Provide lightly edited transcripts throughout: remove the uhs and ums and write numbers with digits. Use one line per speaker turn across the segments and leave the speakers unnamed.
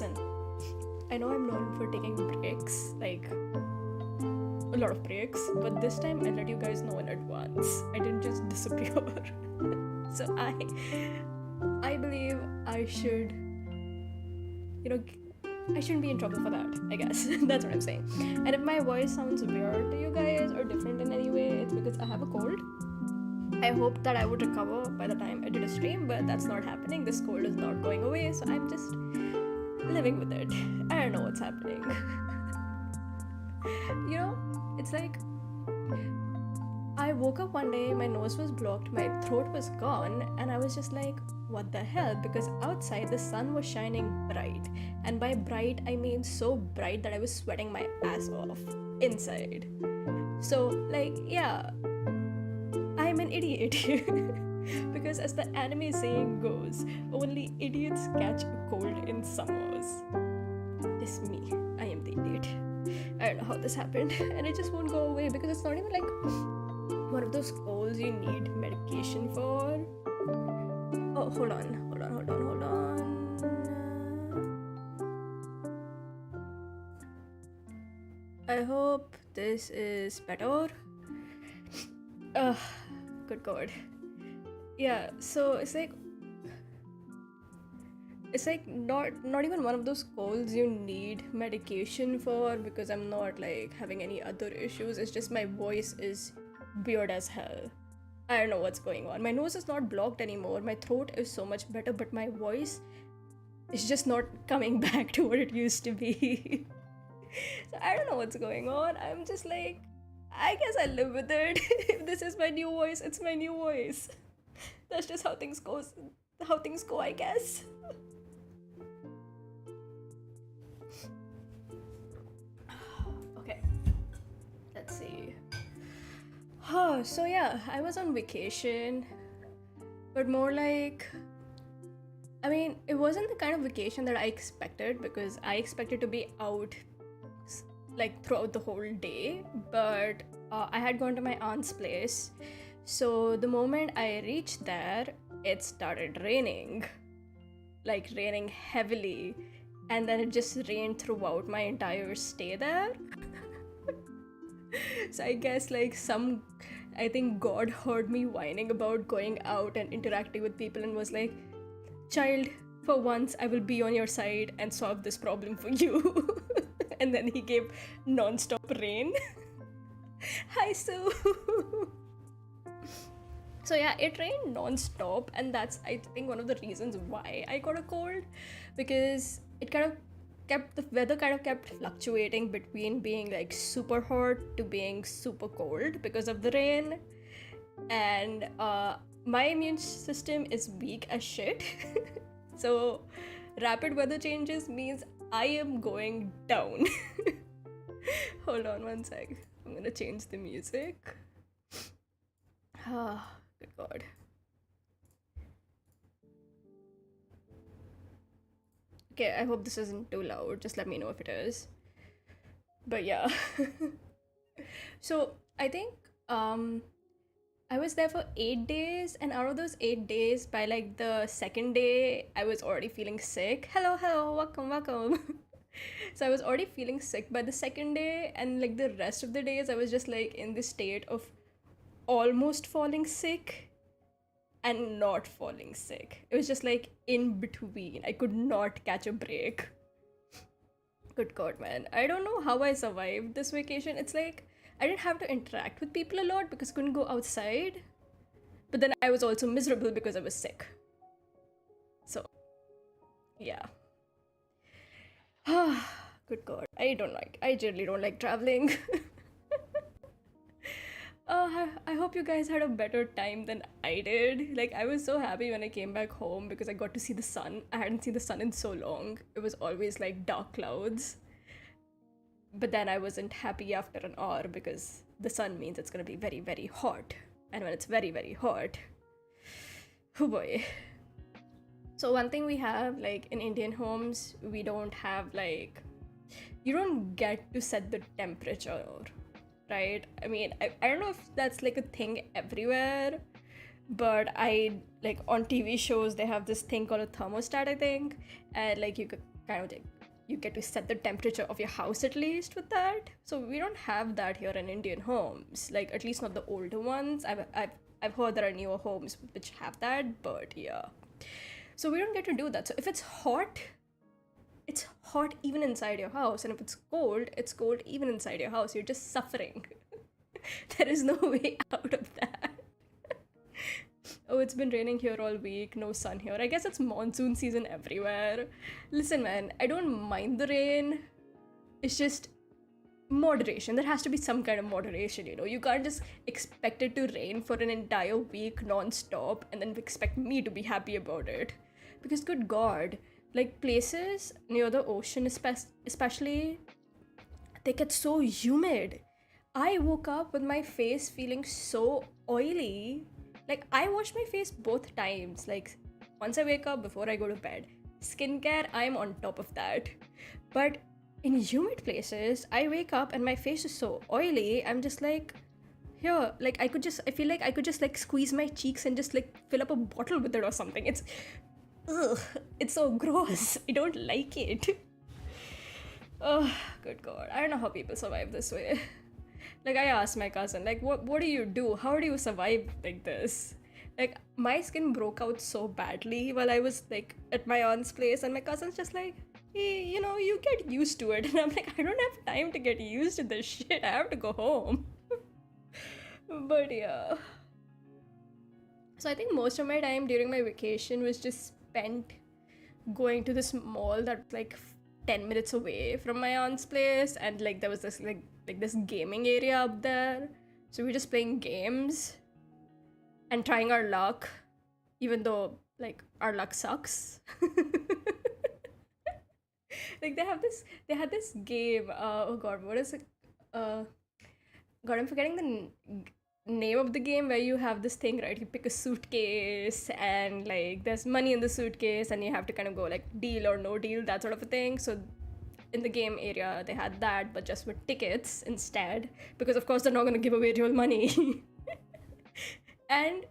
listen, I know I'm known for taking breaks, like a lot of breaks, but this time I let you guys know in advance. I didn't just disappear. So I believe I should, I shouldn't be in trouble for that, I guess. That's what I'm saying. And if my voice sounds weird to you guys or different in any way, it's because I have a cold. I hope that I would recover by the time I did a stream, but that's not happening. This cold is not going away, so I'm just living with it. I don't know what's happening. It's like I woke up one day, my nose was blocked, my throat was gone, and I was just like, what the hell? Because outside the sun was shining bright, and by bright I mean so bright that I was sweating my ass off inside. So yeah, I'm an idiot. Because as the anime saying goes, only idiots catch a cold in summers. It's me. I am the idiot. I don't know how this happened, and it just won't go away because it's not even like one of those colds you need medication for. Oh, hold on. I hope this is better. Good God. Yeah, so it's like not even one of those colds you need medication for, because I'm not like having any other issues. It's just my voice is weird as hell. I don't know what's going on. My nose is not blocked anymore. My throat is so much better, but my voice is just not coming back to what it used to be. So I don't know what's going on. I'm just like, I guess I live with it. If this is my new voice, it's my new voice. That's just how things go, I guess. Okay, let's see. So yeah, I was on vacation, but more like, I mean, it wasn't the kind of vacation that I expected, because I expected to be out like throughout the whole day, but I had gone to my aunt's place. So the moment I reached there, it started raining, like raining heavily, and then it just rained throughout my entire stay there. So I guess I think God heard me whining about going out and interacting with people and was like, child, for once I will be on your side and solve this problem for you. And then he gave non-stop rain. Hi, Sue. So yeah, it rained non-stop, and that's, I think, one of the reasons why I got a cold, because it kind of kept, the weather kind of kept fluctuating between being like super hot to being super cold because of the rain. And my immune system is weak as shit. So rapid weather changes means I am going down. Hold on one sec. I'm gonna change the music. Ah, good God. Okay, I hope this isn't too loud. Just let me know if it is. But yeah. So I think I was there for 8 days, and out of those 8 days, by like the second day, I was already feeling sick. Hello, welcome. So I was already feeling sick by the second day, and like the rest of the days, I was just like in this state of almost falling sick and not falling sick. It was just like in between. I could not catch a break. Good God, man. I don't know how I survived this vacation. It's like I didn't have to interact with people a lot because I couldn't go outside. But then I was also miserable because I was sick. So, yeah. Good God. I generally don't like traveling. I hope you guys had a better time than I did. Like, I was so happy when I came back home because I got to see the sun. I hadn't seen the sun in so long. It was always like dark clouds. But then I wasn't happy after an hour because the sun means it's gonna be very, very hot. And when it's very, very hot, oh boy. So one thing we have, like in Indian homes, we don't have like, you don't get to set the temperature, right? I mean, I don't know if that's like a thing everywhere, but I like on TV shows, they have this thing called a thermostat, I think. And like you could kind of like you get to set the temperature of your house at least with that. So we don't have that here in Indian homes, like at least not the older ones. I've heard there are newer homes which have that, but yeah. So we don't get to do that. So if it's hot even inside your house, and if it's cold even inside your house. You're just suffering. There is no way out of that. Oh, it's been raining here all week, no sun here. I guess it's monsoon season everywhere. Listen, man, I don't mind the rain. It's just moderation. There has to be some kind of moderation, you know. You can't just expect it to rain for an entire week non-stop and then expect me to be happy about it. Because good God, like places near the ocean especially, they get so humid. I woke up with my face feeling so oily. Like, I wash my face both times. Like, once I wake up, before I go to bed. Skincare, I'm on top of that. But in humid places, I wake up and my face is so oily. I'm just like, here, like, I feel like I could just, like, squeeze my cheeks and just, like, fill up a bottle with it or something. It's so gross. I don't like it. Oh, good God. I don't know how people survive this way. Like, I asked my cousin, like, what do you do? How do you survive like this? Like, my skin broke out so badly while I was, like, at my aunt's place, and my cousin's just like, hey, you know, you get used to it. And I'm like, I don't have time to get used to this shit. I have to go home. But yeah. So I think most of my time during my vacation was just spent going to this mall that's, like, 10 minutes away from my aunt's place, and, like, there was this, like this gaming area up there. So we're just playing games and trying our luck, even though, like, our luck sucks. Like, they had this game, oh God, what is it? God, I'm forgetting the name of the game, where you have this thing, right? You pick a suitcase and, like, there's money in the suitcase and you have to kind of go, like, deal or no deal, that sort of a thing. So in the game area, they had that, but just with tickets instead, because of course they're not going to give away real money. And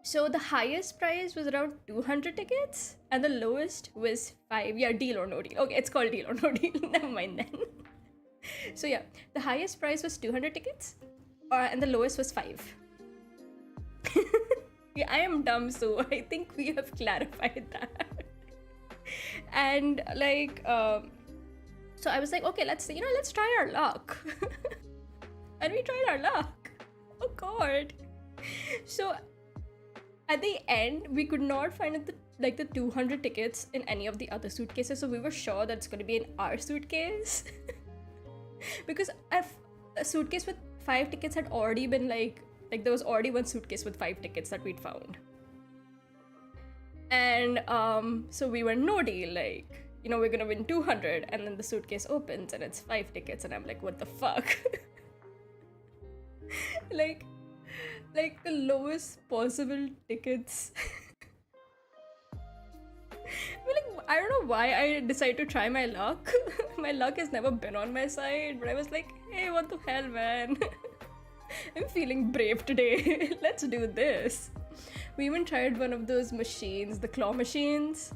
so the highest price was around 200 tickets and the lowest was 5. Yeah, deal or no deal. Okay, it's called deal or no deal. Never mind then. So yeah, the highest price was 200 tickets and the lowest was 5. Yeah, I am dumb, so I think we have clarified that. And, like, so I was like, okay, let's try our luck. And we tried our luck. Oh God. So at the end, we could not find the 200 tickets in any of the other suitcases. So we were sure that it's going to be in our suitcase. Because a suitcase with 5 tickets had already been, like there was already one suitcase with 5 tickets that we'd found. And so we were no deal, like, you know, we're gonna win 200, and then the suitcase opens and it's 5 tickets, and I'm like, what the fuck? like the lowest possible tickets. I don't know why I decided to try my luck. My luck has never been on my side, but I was like, hey, what the hell, man? I'm feeling brave today. Let's do this. We even tried one of those machines, the claw machines.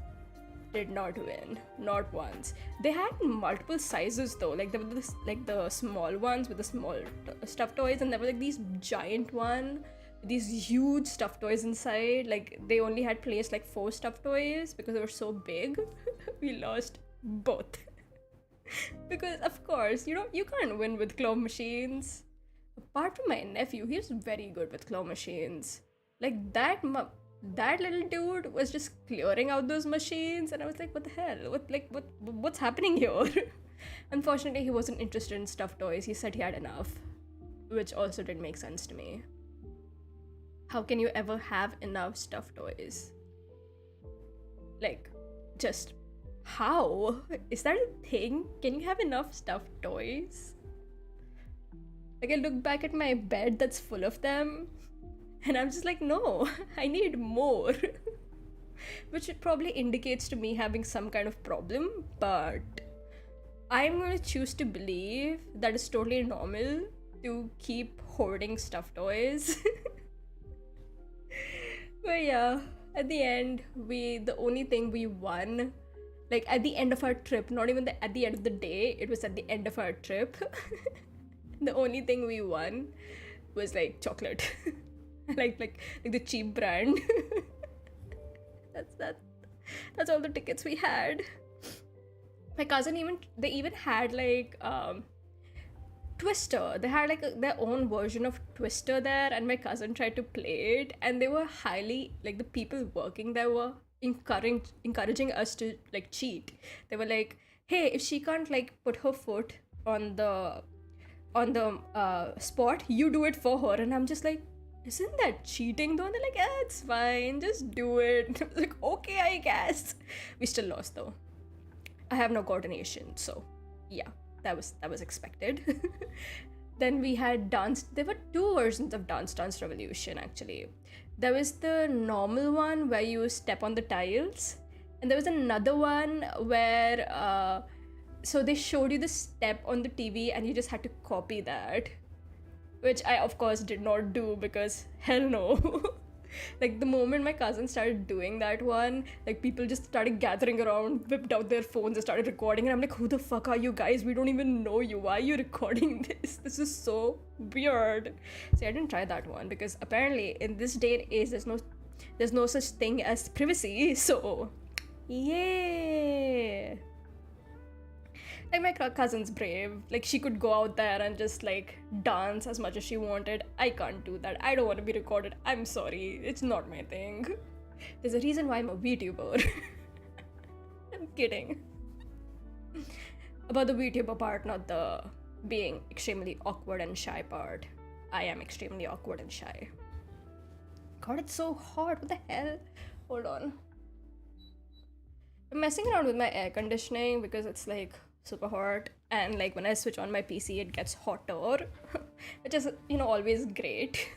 Did not win, not once. They had multiple sizes though. Like, there were the small ones with the small stuffed toys, and there were, like, these giant one with these huge stuffed toys inside. Like, they only had placed, like, 4 stuffed toys because they were so big. We lost both. Because of course, you know, you can't win with claw machines. Apart from my nephew, he's very good with claw machines. Like, that little dude was just clearing out those machines, and I was like, what the hell? What's happening here? Unfortunately, he wasn't interested in stuffed toys. He said he had enough, which also didn't make sense to me. How can you ever have enough stuffed toys? Like, just how? Is that a thing? Can you have enough stuffed toys? Like, I look back at my bed that's full of them, and I'm just like, no, I need more. Which probably indicates to me having some kind of problem, but I'm going to choose to believe that it's totally normal to keep hoarding stuffed toys. But yeah, at the end, the only thing we won, like at the end of our trip, not even at the end of the day, it was at the end of our trip. The only thing we won was like chocolate. like the cheap brand. that's that's all the tickets we had. My cousin they even had like Twister. They had like their own version of Twister there, and my cousin tried to play it, and they were highly like the people working there were encouraging us to like cheat. They were like, hey, if she can't like put her foot on the spot, you do it for her. And I'm just like, isn't that cheating though? And they're like, yeah, it's fine, just do it. I was like, okay, I guess. We still lost though. I have no coordination, so yeah, that was expected. Then we had dance. There were two versions of Dance Revolution actually. There was the normal one where you step on the tiles, and there was another one where so they showed you the step on the TV and you just had to copy that, which I of course did not do because hell no. Like the moment my cousin started doing that one, like people just started gathering around, whipped out their phones and started recording, and I'm like, who the fuck are you guys? We don't even know you. Why are you recording this? This is so weird. See, I didn't try that one because apparently in this day and age there's no such thing as privacy. So yeah. Like my cousin's brave. Like she could go out there and just like dance as much as she wanted. I can't do that. I don't want to be recorded. I'm sorry. It's not my thing. There's a reason why I'm a VTuber. I'm kidding. About the VTuber part, not the being extremely awkward and shy part. I am extremely awkward and shy. God, it's so hot. What the hell? Hold on. I'm messing around with my air conditioning because it's like super hot, and like when I switch on my PC it gets hotter, which is, you know, always great.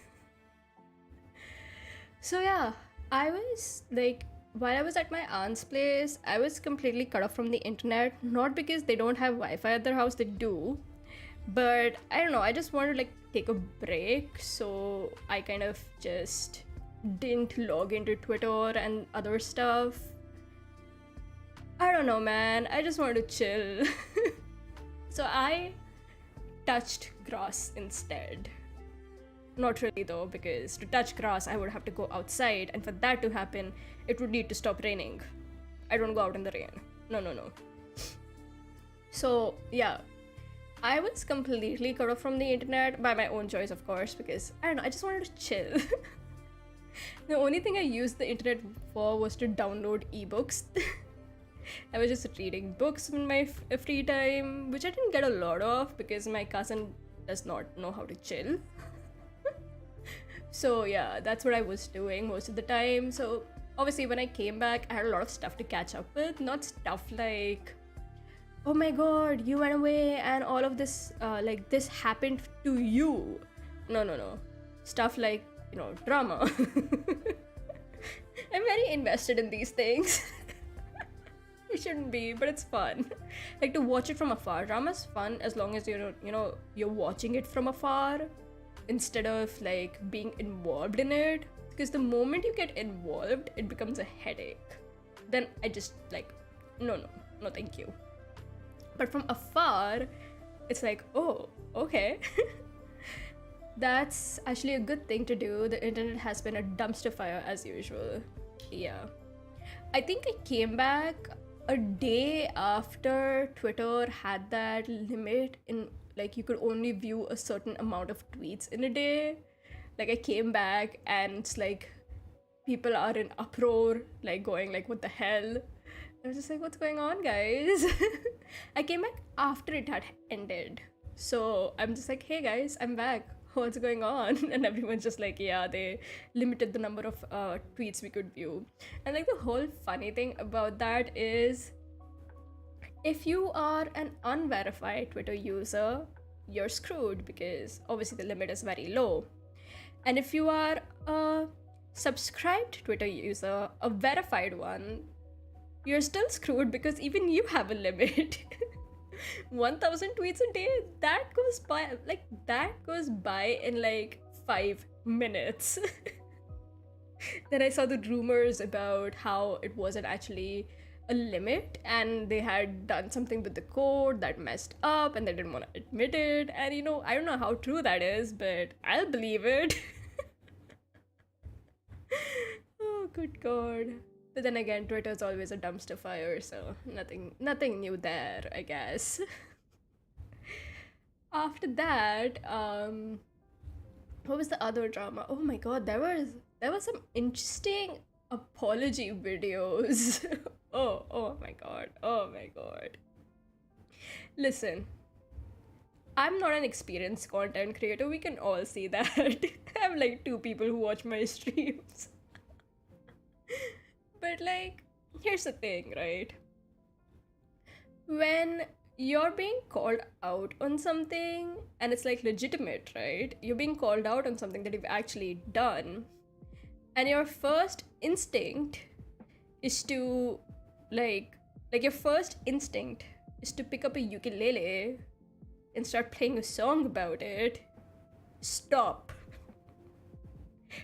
So yeah, I was like, while I was at my aunt's place, I was completely cut off from the internet, not because they don't have Wi-Fi at their house, they do, but I don't know, I just wanted to like take a break, so I kind of just didn't log into Twitter and other stuff. I don't know, man. I just wanted to chill. So I touched grass instead. Not really though, because to touch grass, I would have to go outside, and for that to happen, it would need to stop raining. I don't go out in the rain. No. So yeah, I was completely cut off from the internet by my own choice, of course, because I don't know, I just wanted to chill. The only thing I used the internet for was to download ebooks. I was just reading books in my free time, which I didn't get a lot of because my cousin does not know how to chill. So yeah, that's what I was doing most of the time. So obviously when I came back, I had a lot of stuff to catch up with. Not stuff like, oh my god, you went away and all of this, like this happened to you. No. Stuff like, you know, drama. I'm very invested in these things. It shouldn't be, but it's fun. Like to watch it from afar. Drama's fun as long as you're watching it from afar instead of like being involved in it. Because the moment you get involved, it becomes a headache. Then I just like, no, thank you. But from afar, it's like, oh, okay. That's actually a good thing to do. The internet has been a dumpster fire as usual. Yeah. I think I came back a day after Twitter had that limit in like you could only view a certain amount of tweets in a day. Like I came back and it's like people are in uproar, like going like, what the hell? I was just like, what's going on, guys? I came back after it had ended. So I'm just like, hey guys, I'm back. What's going on? And everyone's just like, yeah, they limited the number of tweets we could view. And like the whole funny thing about that is, if you are an unverified Twitter user, you're screwed because obviously the limit is very low. And if you are a subscribed Twitter user, a verified one, you're still screwed because even you have a limit. 1000 tweets a day, that goes by in like 5 minutes. Then I saw the rumors about how it wasn't actually a limit and they had done something with the code that messed up and they didn't want to admit it. And I don't know how true that is, but I'll believe it. Oh, good God. But then again, Twitter's always a dumpster fire, so nothing new there, I guess. After that, what was the other drama? Oh my God, there was some interesting apology videos. Oh my God. Oh my God. Listen, I'm not an experienced content creator. We can all see that. I have like two people who watch my streams. But like, here's the thing, right? When you're being called out on something and it's like legitimate, right? You're being called out on something that you've actually done, and your first instinct is to like your first instinct is to pick up a ukulele and start playing a song about it. Stop.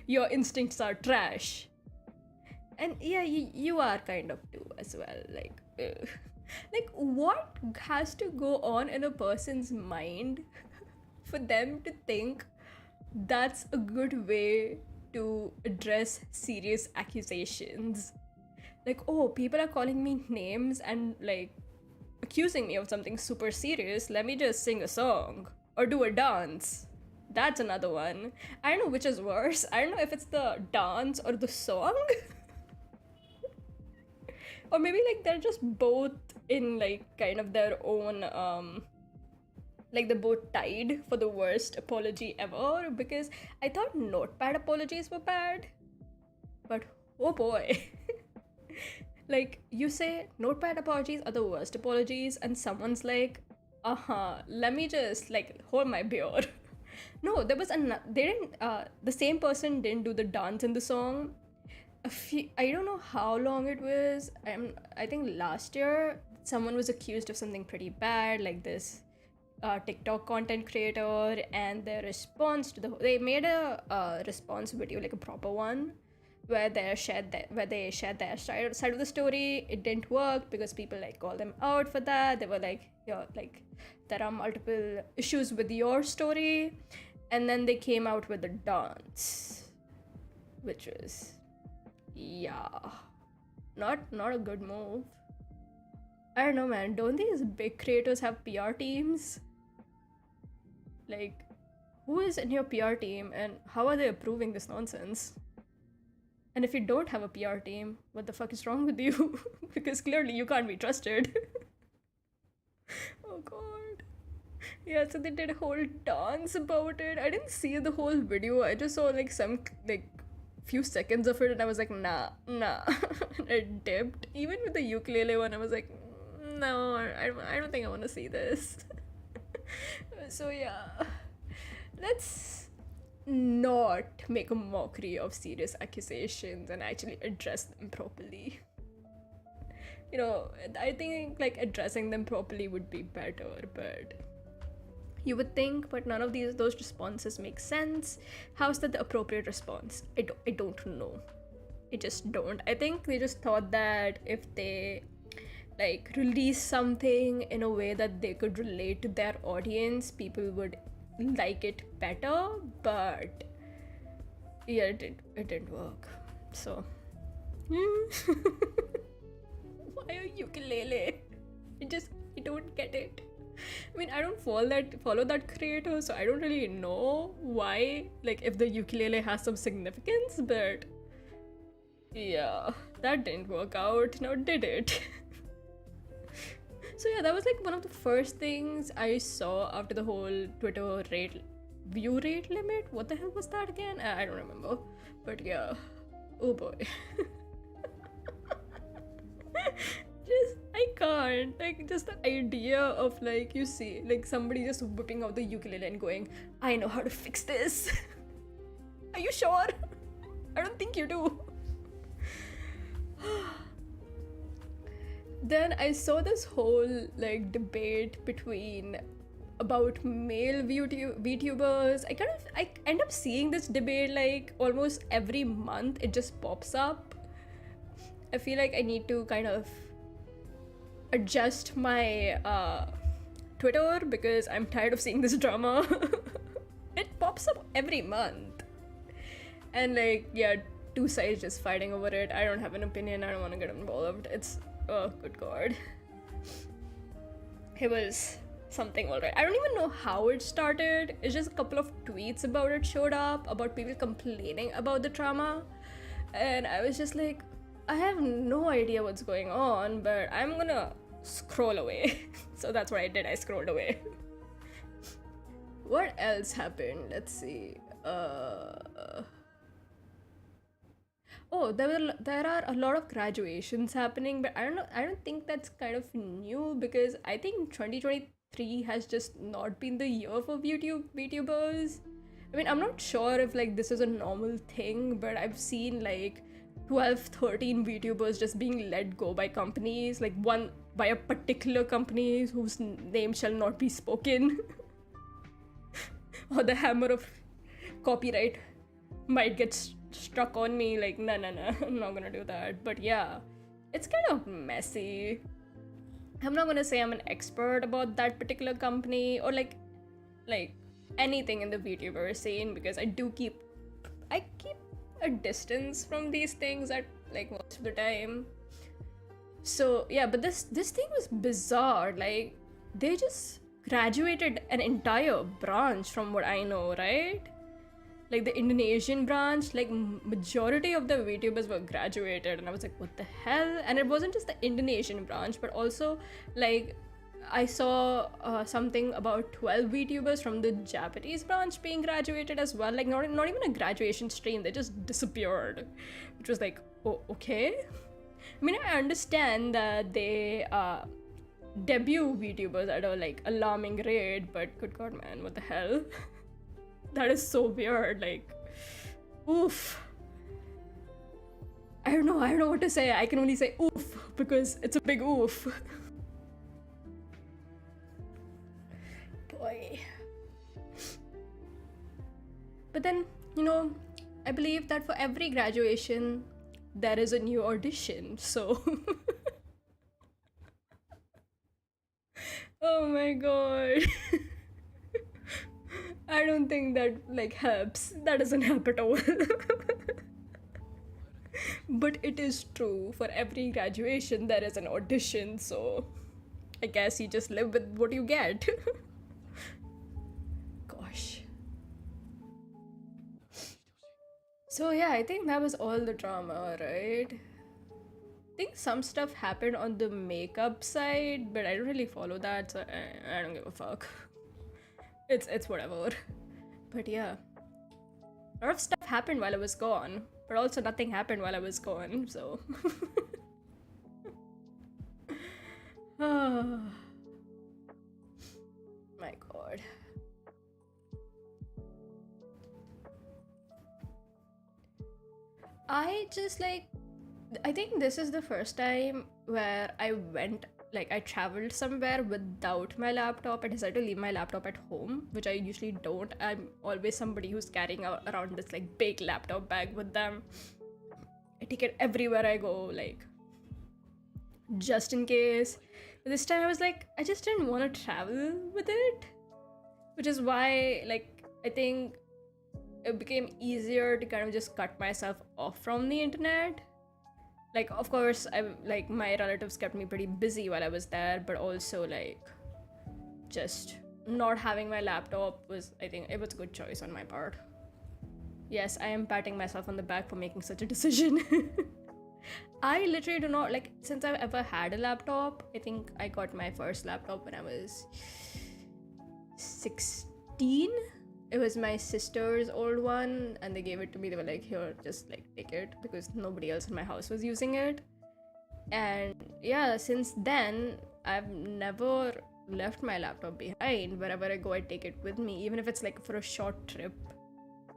Your instincts are trash. And yeah, you are kind of too as well. Like, ugh. Like, what has to go on in a person's mind for them to think that's a good way to address serious accusations? Like, oh, people are calling me names and like accusing me of something super serious. Let me just sing a song or do a dance. That's another one. I don't know which is worse. I don't know if it's the dance or the song. Or maybe like they're just both in like kind of their own like they're both tied for the worst apology ever, because I thought notepad apologies were bad, but oh boy. Like, you say notepad apologies are the worst apologies and someone's like, let me just like hold my beer. No, there was they didn't the same person didn't do the dance in the song. I don't know how long it was. I think last year someone was accused of something pretty bad, like this TikTok content creator, and their response to they made a response video, like a proper one, where they shared their side of the story. It didn't work because people like called them out for that. They were like, like there are multiple issues with your story, and then they came out with a dance, which was not a good move. I don't know, man. Don't these big creators have PR teams? Like, who is in your PR team and how are they approving this nonsense? And if you don't have a PR team, what the fuck is wrong with you? Because clearly you can't be trusted. Oh God. Yeah, so they did a whole dance about it. I didn't see the whole video. I just saw like some like few seconds of it and I was like, nah. I dipped. Even with the ukulele one, I was like, no, I don't think I want to see this. So yeah, let's not make a mockery of serious accusations and actually address them properly. I think like addressing them properly would be better, but you would think, but none of those responses make sense. How's that the appropriate response? I don't know. I just don't. I think they just thought that if they like release something in a way that they could relate to their audience, people would like it better, but yeah, it didn't work. So why a ukulele? I don't get it. I mean, I don't follow that creator, so I don't really know why, like if the ukulele has some significance, but yeah, that didn't work out, now did it? So yeah, that was like one of the first things I saw after the whole Twitter view rate limit. What the hell was that again? I don't remember, but yeah, oh boy. I can't, like, just the idea of like, you see like somebody just whipping out the ukulele and going, I know how to fix this. Are you sure? I don't think you do. Then I saw this whole like debate about male VTubers. I end up seeing this debate like almost every month. It just pops up. I feel like I need to kind of adjust my Twitter because I'm tired of seeing this drama. It pops up every month. And like, yeah, two sides just fighting over it. I don't have an opinion. I don't want to get involved. It's, oh, good God. It was something alright. I don't even know how it started. It's just a couple of tweets about it showed up, about people complaining about the drama. And I was just like, I have no idea what's going on, but I'm gonna scroll away. So that's what I did. I scrolled away. What else happened? Let's see. Oh, there are a lot of graduations happening, but I don't know. I don't think that's kind of new because I think 2023 has just not been the year for VTubers. I mean, I'm not sure if like this is a normal thing, but I've seen like 12, 13 VTubers just being let go by companies, like one by a particular company whose name shall not be spoken. Or the hammer of copyright might get struck on me, like, no, I'm not gonna do that. But yeah, it's kind of messy. I'm not gonna say I'm an expert about that particular company or like anything in the VTuber scene because I keep a distance from these things at like most of the time. So yeah, but this thing was bizarre. Like, they just graduated an entire branch from what I know, right? Like the Indonesian branch, like majority of the VTubers were graduated, and I was like, what the hell? And it wasn't just the Indonesian branch, but also like I saw something about 12 VTubers from the Japanese branch being graduated as well. Like not even a graduation stream, they just disappeared, which was like, oh, okay. I mean, I understand that they debut VTubers at a like alarming rate, but good God, man, what the hell? That is so weird. Like, oof. I don't know what to say. I can only say oof because it's a big oof. Boy. But then, you know, I believe that for every graduation there is a new audition, so oh my God. I don't think that like helps. That doesn't help at all. But it is true. For every graduation there is an audition, so I guess you just live with what you get. Gosh. So yeah, I think that was all the drama, right? I think some stuff happened on the makeup side, but I don't really follow that, so I don't give a fuck. It's whatever. But yeah, a lot of stuff happened while I was gone, but also nothing happened while I was gone, so oh my God. I think this is the first time where I traveled somewhere without my laptop. I decided to leave my laptop at home, which I usually don't. I'm always somebody who's carrying around this like big laptop bag with them. I take it everywhere I go, like just in case. But this time I was like, I just didn't want to travel with it, which is why like I think it became easier to kind of just cut myself off from the internet. Like, of course, my relatives kept me pretty busy while I was there, but also like just not having my laptop I think it was a good choice on my part. Yes, I am patting myself on the back for making such a decision. I literally do not like, since I've ever had a laptop, I think I got my first laptop when I was 16. It was my sister's old one, and they gave it to me. They were like, here, just like take it, because nobody else in my house was using it. And yeah, since then I've never left my laptop behind. Wherever I go, I take it with me, even if it's like for a short trip.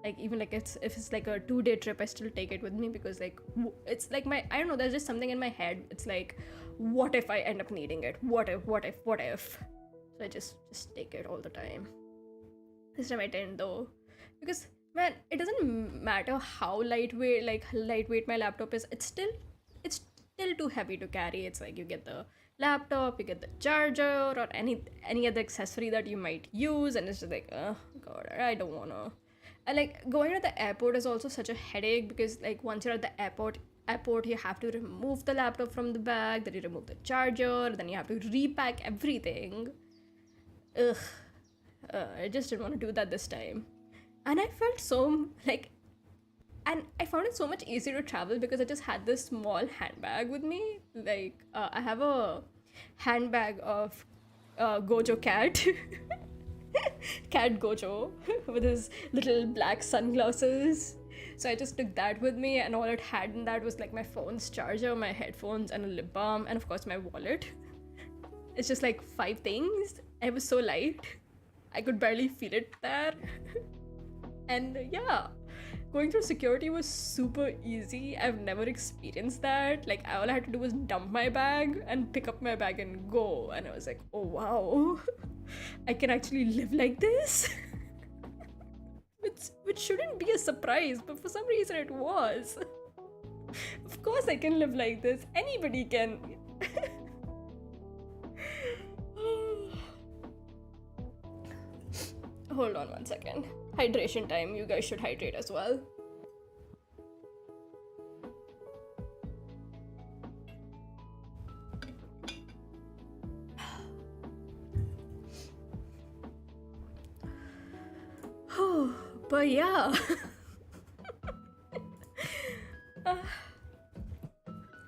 Like even like if it's like a 2-day trip, I still take it with me, because like it's like I don't know, there's just something in my head. It's like, what if I end up needing it? What if? So I just take it all the time. This time I didn't though, because man, it doesn't matter how lightweight my laptop is. It's still too heavy to carry. It's like you get the laptop, you get the charger, or any other accessory that you might use, and it's just like, oh god, I don't wanna. And like going to the airport is also such a headache because like once you're at the airport you have to remove the laptop from the bag, then you remove the charger, then you have to repack everything. Ugh. I just didn't want to do that this time. And I felt so like, and I found it so much easier to travel because I just had this small handbag with me. Like, I have a handbag of Gojo cat, cat Gojo, with his little black sunglasses. So I just took that with me, and all it had in that was like my phone's charger, my headphones, and a lip balm, and of course my wallet. It's just like 5 things. It was so light. I could barely feel it there. And yeah, going through security was super easy. I've never experienced that. Like, all I had to do was dump my bag and pick up my bag and go. And I was like, oh wow, I can actually live like this? Which shouldn't be a surprise, but for some reason it was. Of course I can live like this. Anybody can. Hold on one second. Hydration time. You guys should hydrate as well. But yeah.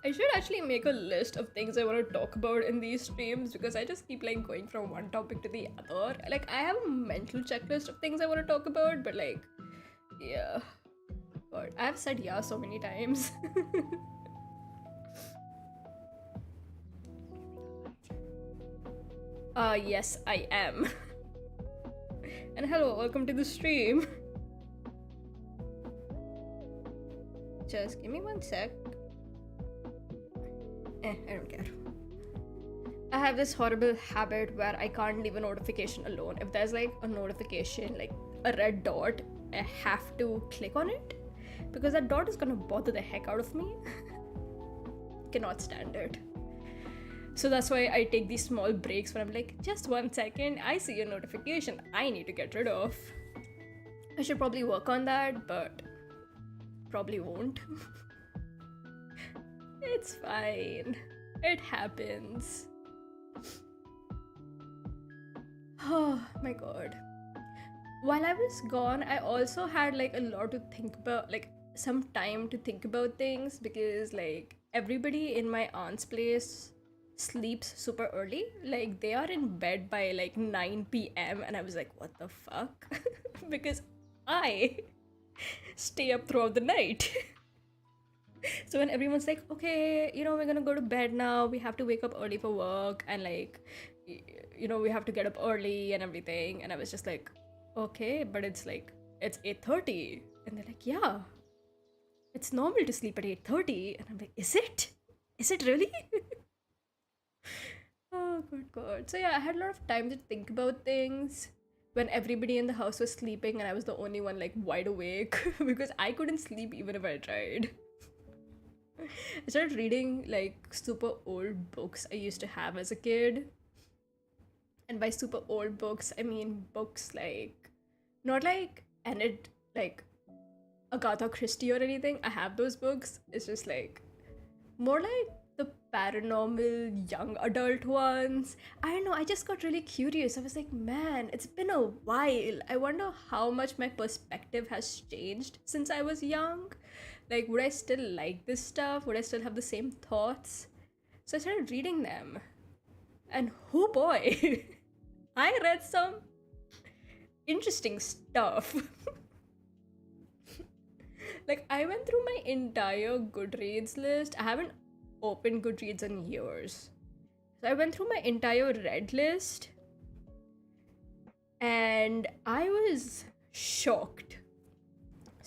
I should actually make a list of things I want to talk about in these streams because I just keep like going from one topic to the other. Like, I have a mental checklist of things I want to talk about, but like, yeah. God, I've said yeah so many times. Yes, I am. And hello, welcome to the stream. Just give me one sec. I don't care. I have this horrible habit where I can't leave a notification alone. If there's like a notification, like a red dot, I have to click on it because that dot is gonna bother the heck out of me. Cannot stand it. So that's why I take these small breaks where I'm like, just 1 second, I see a notification I need to get rid of. I should probably work on that, but probably won't. It's fine. It happens. Oh my god. While I was gone, I also had like a lot to think about, like some time to think about things because like everybody in my aunt's place sleeps super early. Like they are in bed by like 9 p.m. and I was like, what the fuck? Because I stay up throughout the night. So when everyone's like, okay, we're gonna go to bed now, we have to wake up early for work, and like, we have to get up early and everything, and I was just like, okay, but it's like, it's 8:30, and they're like, yeah, it's normal to sleep at 8:30, and I'm like, is it really? Oh good god. So yeah, I had a lot of time to think about things when everybody in the house was sleeping and I was the only one like wide awake because I couldn't sleep even if I tried. I started reading like super old books I used to have as a kid. And by super old books, I mean books like, not like, and it like Agatha Christie or anything. I have those books. It's just like more like the paranormal young adult ones. I don't know, I just got really curious. I was like, man, it's been a while. I wonder how much my perspective has changed since I was young. Like, would I still like this stuff? Would I still have the same thoughts? So I started reading them. And oh boy, I read some interesting stuff. Like, I went through my entire Goodreads list. I haven't opened Goodreads in years. So I went through my entire read list. And I was shocked.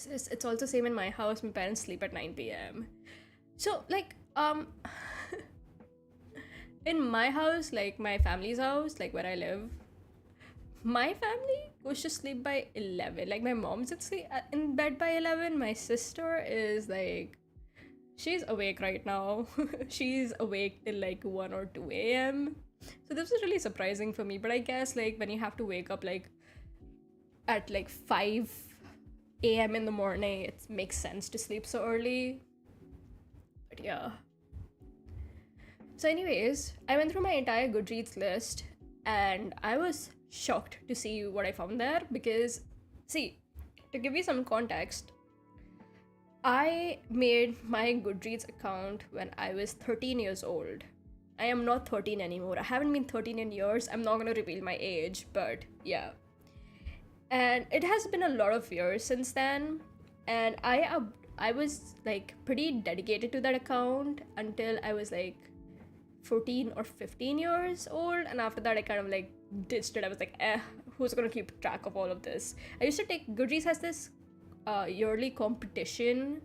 It's also same in my house. My parents sleep at 9 p.m. So like in my house, like my family's house, like where I live, my family goes to sleep by 11. Like my mom's in bed by 11. My sister is like, she's awake right now. She's awake till like 1 or 2 a.m. So this was really surprising for me. But I guess like when you have to wake up like at like 5 a.m. in the morning, it makes sense to sleep so early. But yeah. So, anyways, I went through my entire Goodreads list and I was shocked to see what I found there because, see, to give you some context, I made my Goodreads account when I was 13 years old. I am not 13 anymore. I haven't been 13 in years. I'm not gonna reveal my age, but yeah. And it has been a lot of years since then, and I was like pretty dedicated to that account until I was like 14 or 15 years old, and after that I kind of like ditched it. I was like, who's gonna keep track of all of this? I used to take Goodreads has this yearly competition.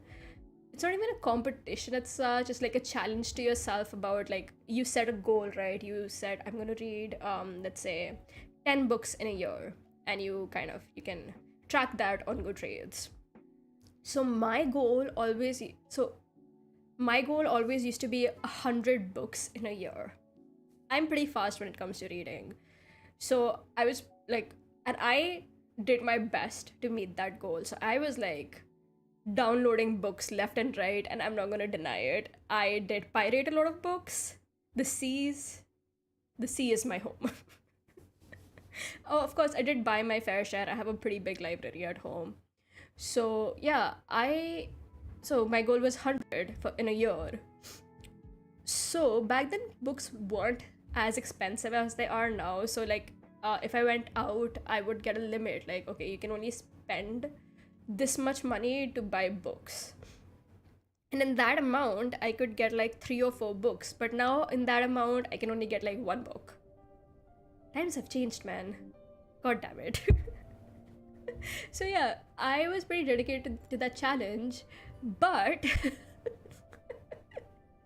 It's not even a competition as such, it's like a challenge to yourself about like you set a goal, right? You said I'm gonna read let's say 10 books in a year, and you can track that on Goodreads. So my goal always used to be 100 books in a year. I'm pretty fast when it comes to reading. So I was like, and I did my best to meet that goal. So I was like downloading books left and right, and I'm not gonna deny it. I did pirate a lot of books. The sea is my home. Oh, of course, I did buy my fair share. I have a pretty big library at home. So yeah, so my goal was 100 in a year. So back then books weren't as expensive as they are now. So like if I went out, I would get a limit. Like, okay, you can only spend this much money to buy books. And in that amount, I could get like 3 or 4 books. But now in that amount, I can only get like 1 book. Times have changed, man. God damn it. So yeah, I was pretty dedicated to that challenge, but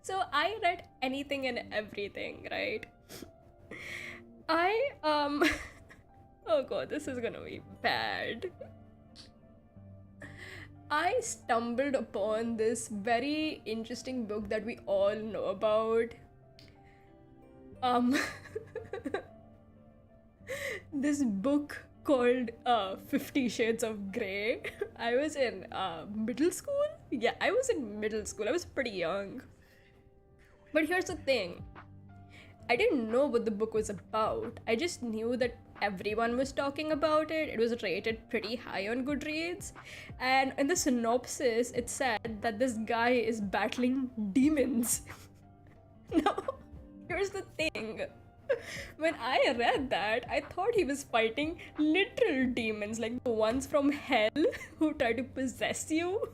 so I read anything and everything, right? I oh god, this is gonna be bad. I stumbled upon this very interesting book that we all know about. This book called 50 Shades of Grey. I was in middle school? Yeah, I was in middle school. I was pretty young. But here's the thing. I didn't know what the book was about. I just knew that everyone was talking about it. It was rated pretty high on Goodreads. And in the synopsis, it said that this guy is battling demons. Now, here's the thing. When I read that, I thought he was fighting literal demons, like the ones from hell who try to possess you.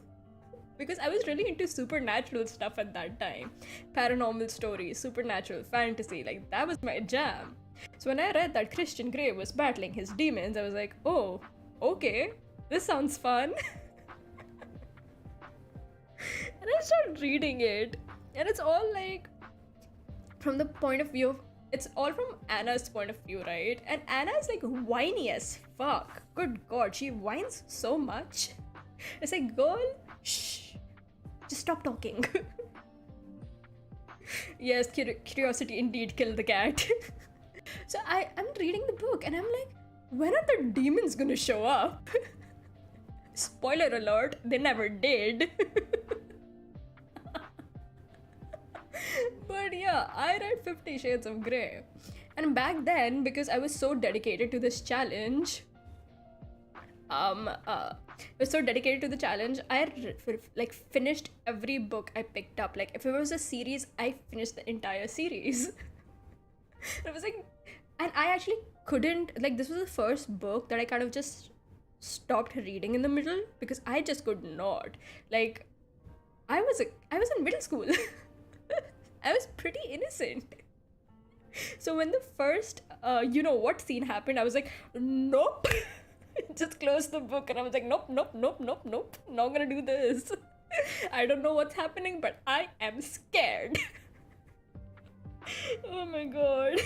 Because I was really into supernatural stuff at that time. Paranormal stories, supernatural, fantasy, like that was my jam. So when I read that Christian Grey was battling his demons, I was like, oh, okay, this sounds fun. And I started reading it. And it's all like, from the point of view of, it's all from Anna's point of view, right? And Anna's like whiny as fuck. Good god, she whines so much. It's like, girl, shh, just stop talking. Yes, curiosity indeed killed the cat. So I'm reading the book and I'm like, when are the demons gonna show up? Spoiler alert, they never did. But yeah, I read 50 Shades of Grey. And back then, because I was so dedicated to this challenge, I like finished every book I picked up. Like if it was a series, I finished the entire series. It was like, and I actually couldn't, like this was the first book that I kind of just stopped reading in the middle because I just could not. Like I was in middle school. I was pretty innocent. So when the first you know what scene happened, I was like, nope. Just close the book, and I was like, nope, not gonna do this. I don't know what's happening, but I am scared. Oh my god.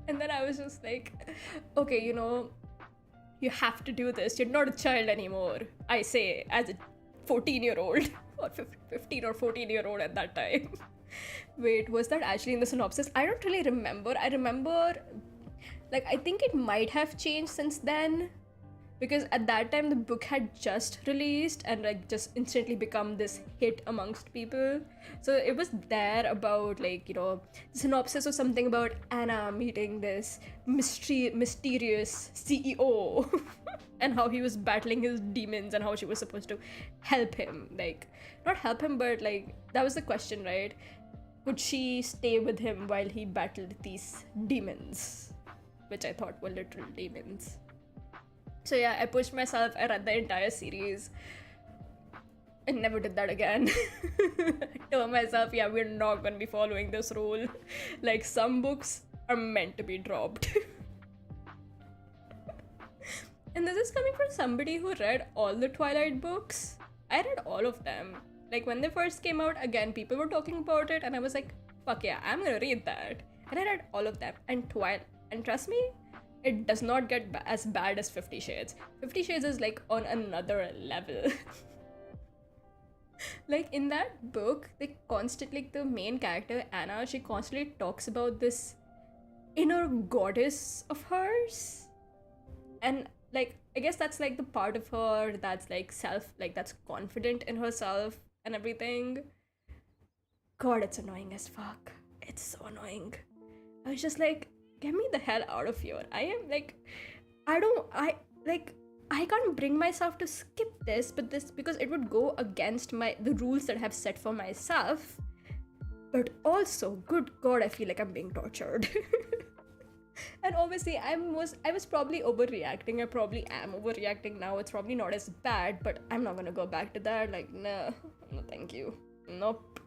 And then I was just like, okay, you have to do this. You're not a child anymore. I say, as a 14-year-old. or 15 or 14-year-old at that time. Wait, was that actually in the synopsis? I don't really remember. I remember, like, I think it might have changed since then, because at that time the book had just released and like just instantly become this hit amongst people. So it was there about, like, you know, the synopsis was something about Anna meeting this mysterious CEO and how he was battling his demons and how she was supposed to help him. Like, not help him, but like, that was the question, right? Could she stay with him while he battled these demons? Which I thought were literal demons. So yeah, I pushed myself, I read the entire series. I never did that again. I told myself, yeah, we're not gonna be following this rule. Like, some books are meant to be dropped. And this is coming from somebody who read all the Twilight books. I read all of them. Like, when they first came out, again, people were talking about it, and I was like, fuck yeah, I'm gonna read that. And I read all of them. And trust me, it does not get as bad as 50 Shades. 50 Shades is like on another level. Like, in that book, they constantly, like, the main character, Anna, she constantly talks about this inner goddess of hers. And like, I guess that's like the part of her that's like that's confident in herself and everything. God, it's annoying as fuck. It's so annoying. I was just like, get me the hell out of here. I am like, I can't bring myself to skip this, but this, because it would go against the rules that I have set for myself. But also, good God, I feel like I'm being tortured. And obviously, I was probably overreacting. I probably am overreacting now. It's probably not as bad, but I'm not gonna go back to that. Like, no, thank you. Nope.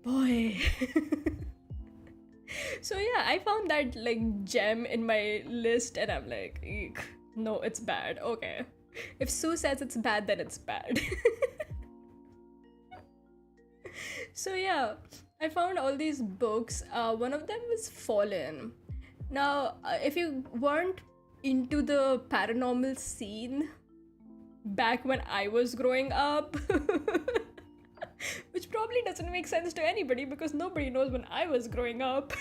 Boy. So yeah, I found that like gem in my list, and I'm like, eek, no, it's bad. Okay, if Sue says it's bad, then it's bad. So yeah, I found all these books. One of them was Fallen. Now, if you weren't into the paranormal scene back when I was growing up, which probably doesn't make sense to anybody because nobody knows when I was growing up.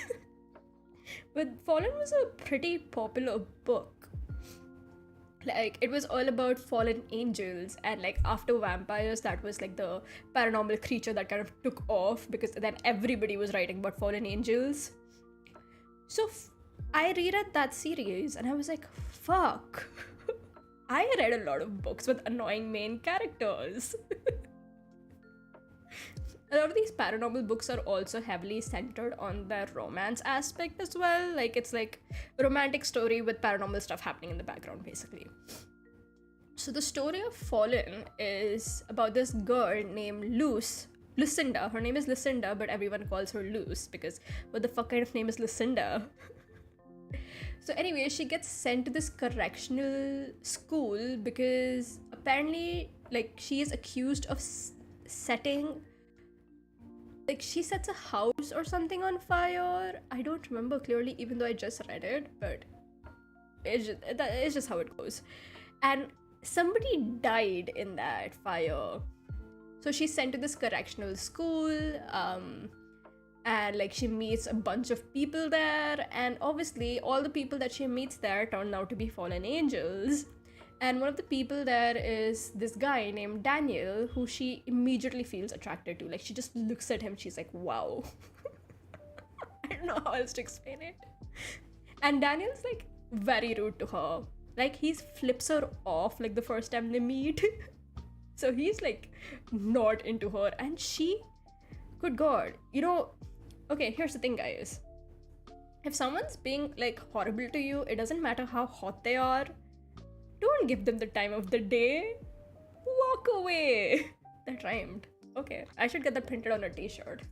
But Fallen was a pretty popular book. Like, it was all about fallen angels, and like after vampires, that was like the paranormal creature that kind of took off, because then everybody was writing about fallen angels. So I reread that series and I was like, fuck. I read a lot of books with annoying main characters. A lot of these paranormal books are also heavily centered on the romance aspect as well. Like, it's like a romantic story with paranormal stuff happening in the background, basically. So the story of Fallen is about this girl named Lucinda. Her name is Lucinda, but everyone calls her Luce, because what the fuck kind of name is Lucinda? So anyway, she gets sent to this correctional school because apparently, like, she is accused of setting... Like, she sets a house or something on fire. I don't remember clearly, even though I just read it, but it's just how it goes. And somebody died in that fire. So she's sent to this correctional school, and like she meets a bunch of people there, and obviously all the people that she meets there turn out to be fallen angels. And one of the people there is this guy named Daniel, who she immediately feels attracted to. Like, she just looks at him, she's like, wow. I don't know how else to explain it. And Daniel's like very rude to her. Like, he flips her off like the first time they meet. So he's like not into her, and she, good God, you know, okay, here's the thing, guys. If someone's being like horrible to you, it doesn't matter how hot they are. Don't give them the time of the day. Walk away. That rhymed. Okay, I should get that printed on a t-shirt.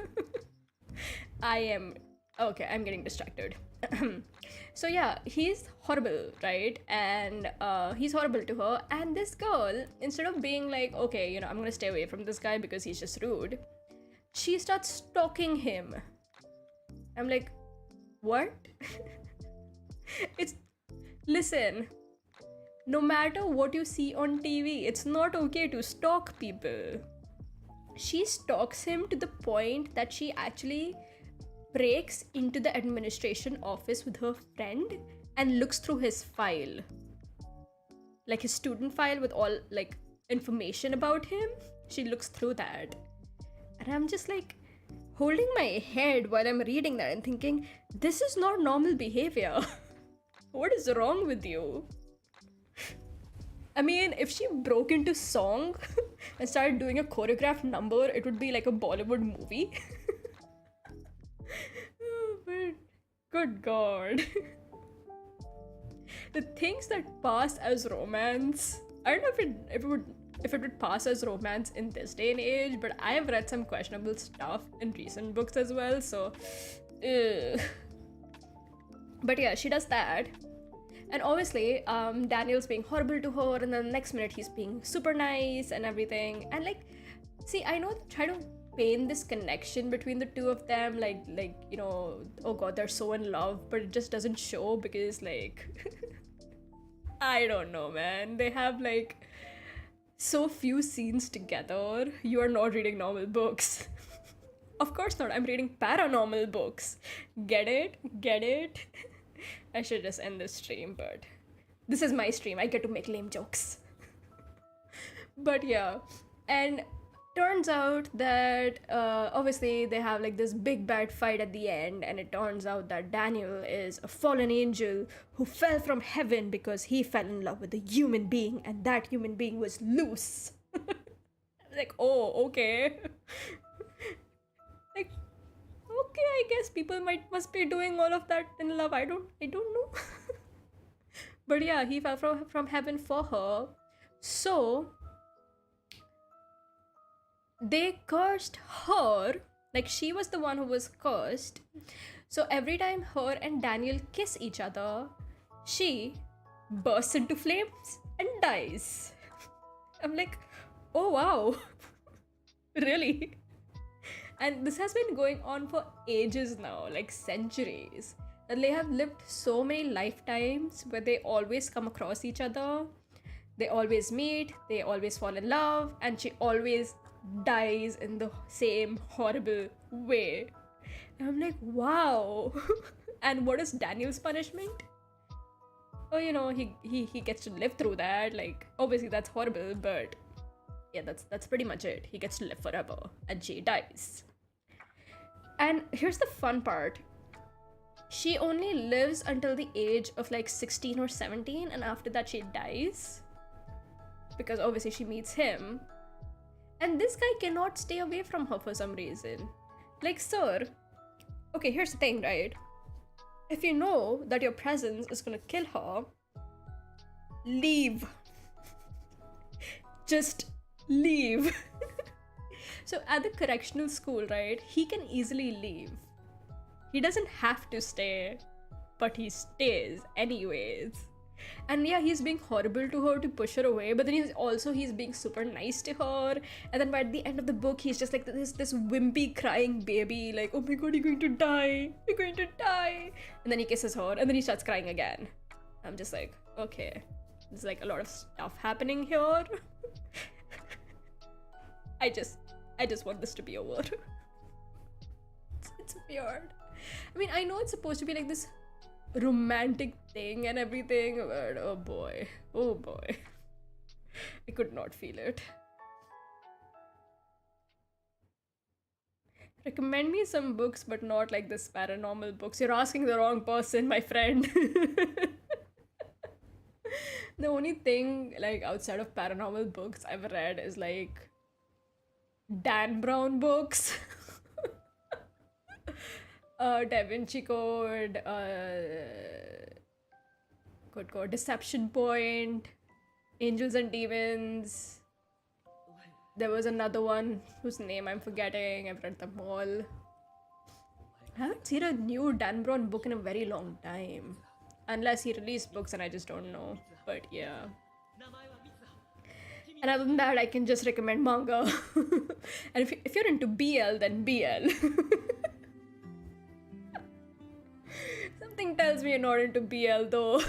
I'm getting distracted. So yeah, he's horrible, right? And he's horrible to her. And this girl, instead of being like, okay, you know, I'm gonna stay away from this guy because he's just rude, she starts stalking him. I'm like, what? Listen, No matter what you see on TV, it's not okay to stalk people. She stalks him to the point that she actually breaks into the administration office with her friend and looks through his file, like his student file with all like information about him. She looks through that, and I'm just like holding my head while I'm reading that and thinking, this is not normal behavior. What is wrong with you? I mean, if she broke into song and started doing a choreographed number, it would be like a Bollywood movie. But good God. The things that pass as romance, I don't know if it would pass as romance in this day and age, but I have read some questionable stuff in recent books as well, so but yeah, she does that. And obviously, Daniel's being horrible to her, and then the next minute he's being super nice and everything. And like, see, I know they try to paint this connection between the two of them, like you know, oh god, they're so in love, but it just doesn't show because like, I don't know, man. They have like so few scenes together. You are not reading normal books. Of course not. I'm reading paranormal books. Get it? Get it? I should just end this stream, but this is my stream. I get to make lame jokes. But yeah, and turns out that obviously they have like this big bad fight at the end, and it turns out that Daniel is a fallen angel who fell from heaven because he fell in love with a human being, and that human being was loose. Like, oh, okay. Like, okay, I guess people must be doing all of that in love. I don't know. But yeah, he fell from heaven for her. So they cursed her, like she was the one who was cursed. So every time her and Daniel kiss each other, she bursts into flames and dies. I'm like, oh wow. Really? And this has been going on for ages now, like centuries. And they have lived so many lifetimes where they always come across each other, they always meet, they always fall in love, and she always dies in the same horrible way. And I'm like, wow. And what is Daniel's punishment? Oh, you know, he gets to live through that. Like, obviously that's horrible, but yeah, that's pretty much it. He gets to live forever, and she dies. And here's the fun part. She only lives until the age of like 16 or 17, and after that she dies. Because obviously she meets him. And this guy cannot stay away from her for some reason. Like, sir, okay, here's the thing, right? If you know that your presence is gonna kill her, leave. Just leave. So at the correctional school, right, he can easily leave. He doesn't have to stay, but he stays anyways. And yeah, he's being horrible to her to push her away, but then he's being super nice to her. And then by the end of the book, he's just like this wimpy crying baby, like, oh my god, you're going to die, you're going to die. And then he kisses her, and then he starts crying again. I'm just like, okay, there's like a lot of stuff happening here. I just want this to be over. It's weird. I mean, I know it's supposed to be like this romantic thing and everything, but oh boy, I could not feel it. Recommend me some books, but not like this paranormal books. You're asking the wrong person, my friend. The only thing like outside of paranormal books I've read is like Dan Brown books. Da Vinci Code, Deception Point, Angels and Demons. There was another one whose name I'm forgetting. I've read them all. I haven't seen a new Dan Brown book in a very long time. Unless he released books and I just don't know. But yeah. And other than that, I can just recommend manga. And if you're into BL, then BL. Something tells me you're not into BL though.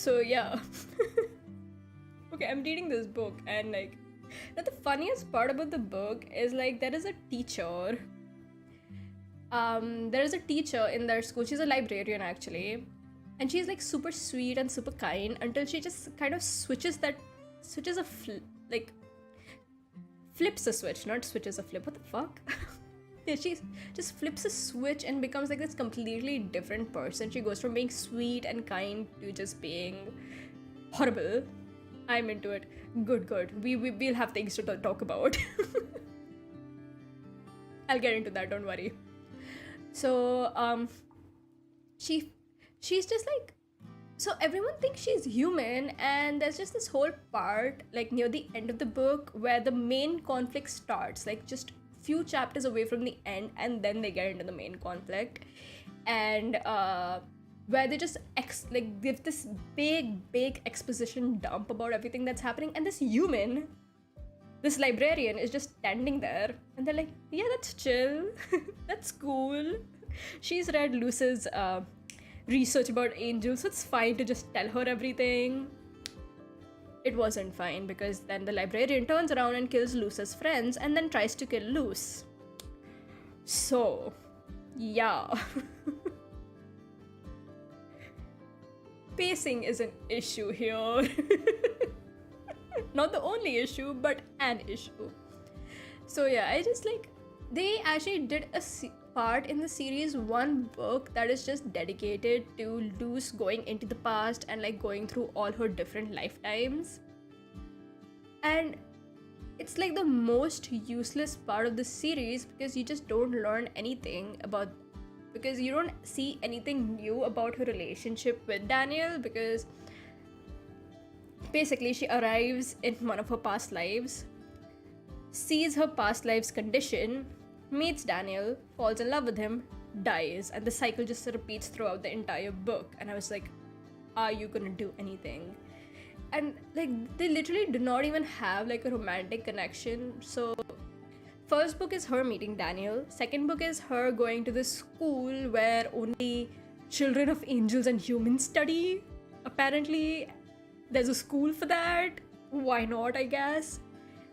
So yeah. Okay, I'm reading this book, and like, now the funniest part about the book is like there is a teacher. There is a teacher in their school. She's a librarian actually, and she's like super sweet and super kind until she just kind of like flips a switch, not switches a flip. What the fuck? Yeah, she just flips a switch and becomes like this completely different person. She goes from being sweet and kind to just being horrible. I'm into it. Good. We'll have things to talk about. I'll get into that. Don't worry. So she's just like, so everyone thinks she's human, and there's just this whole part like near the end of the book where the main conflict starts, like just few chapters away from the end, and then they get into the main conflict, and where they just give this big exposition dump about everything that's happening, and this librarian is just standing there, and they're like, yeah, that's chill. That's cool. She's read Luce's research about angels, so it's fine to just tell her everything. It wasn't fine, because then the librarian turns around and kills Luce's friends and then tries to kill Luce. So, yeah. Pacing is an issue here. Not the only issue, but an issue. So yeah, I just like, they actually did a part in the series, one book that is just dedicated to Luce going into the past and like going through all her different lifetimes. And it's like the most useless part of the series, because you just don't learn anything about, because you don't see anything new about her relationship with Daniel, because basically she arrives in one of her past lives, sees her past life's condition, meets Daniel, falls in love with him, dies, and the cycle just repeats throughout the entire book. And I was like, are you gonna do anything? And like, they literally do not even have like a romantic connection. So first book is her meeting Daniel, second book is her going to this school where only children of angels and humans study. Apparently there's a school for that. Why not, I guess?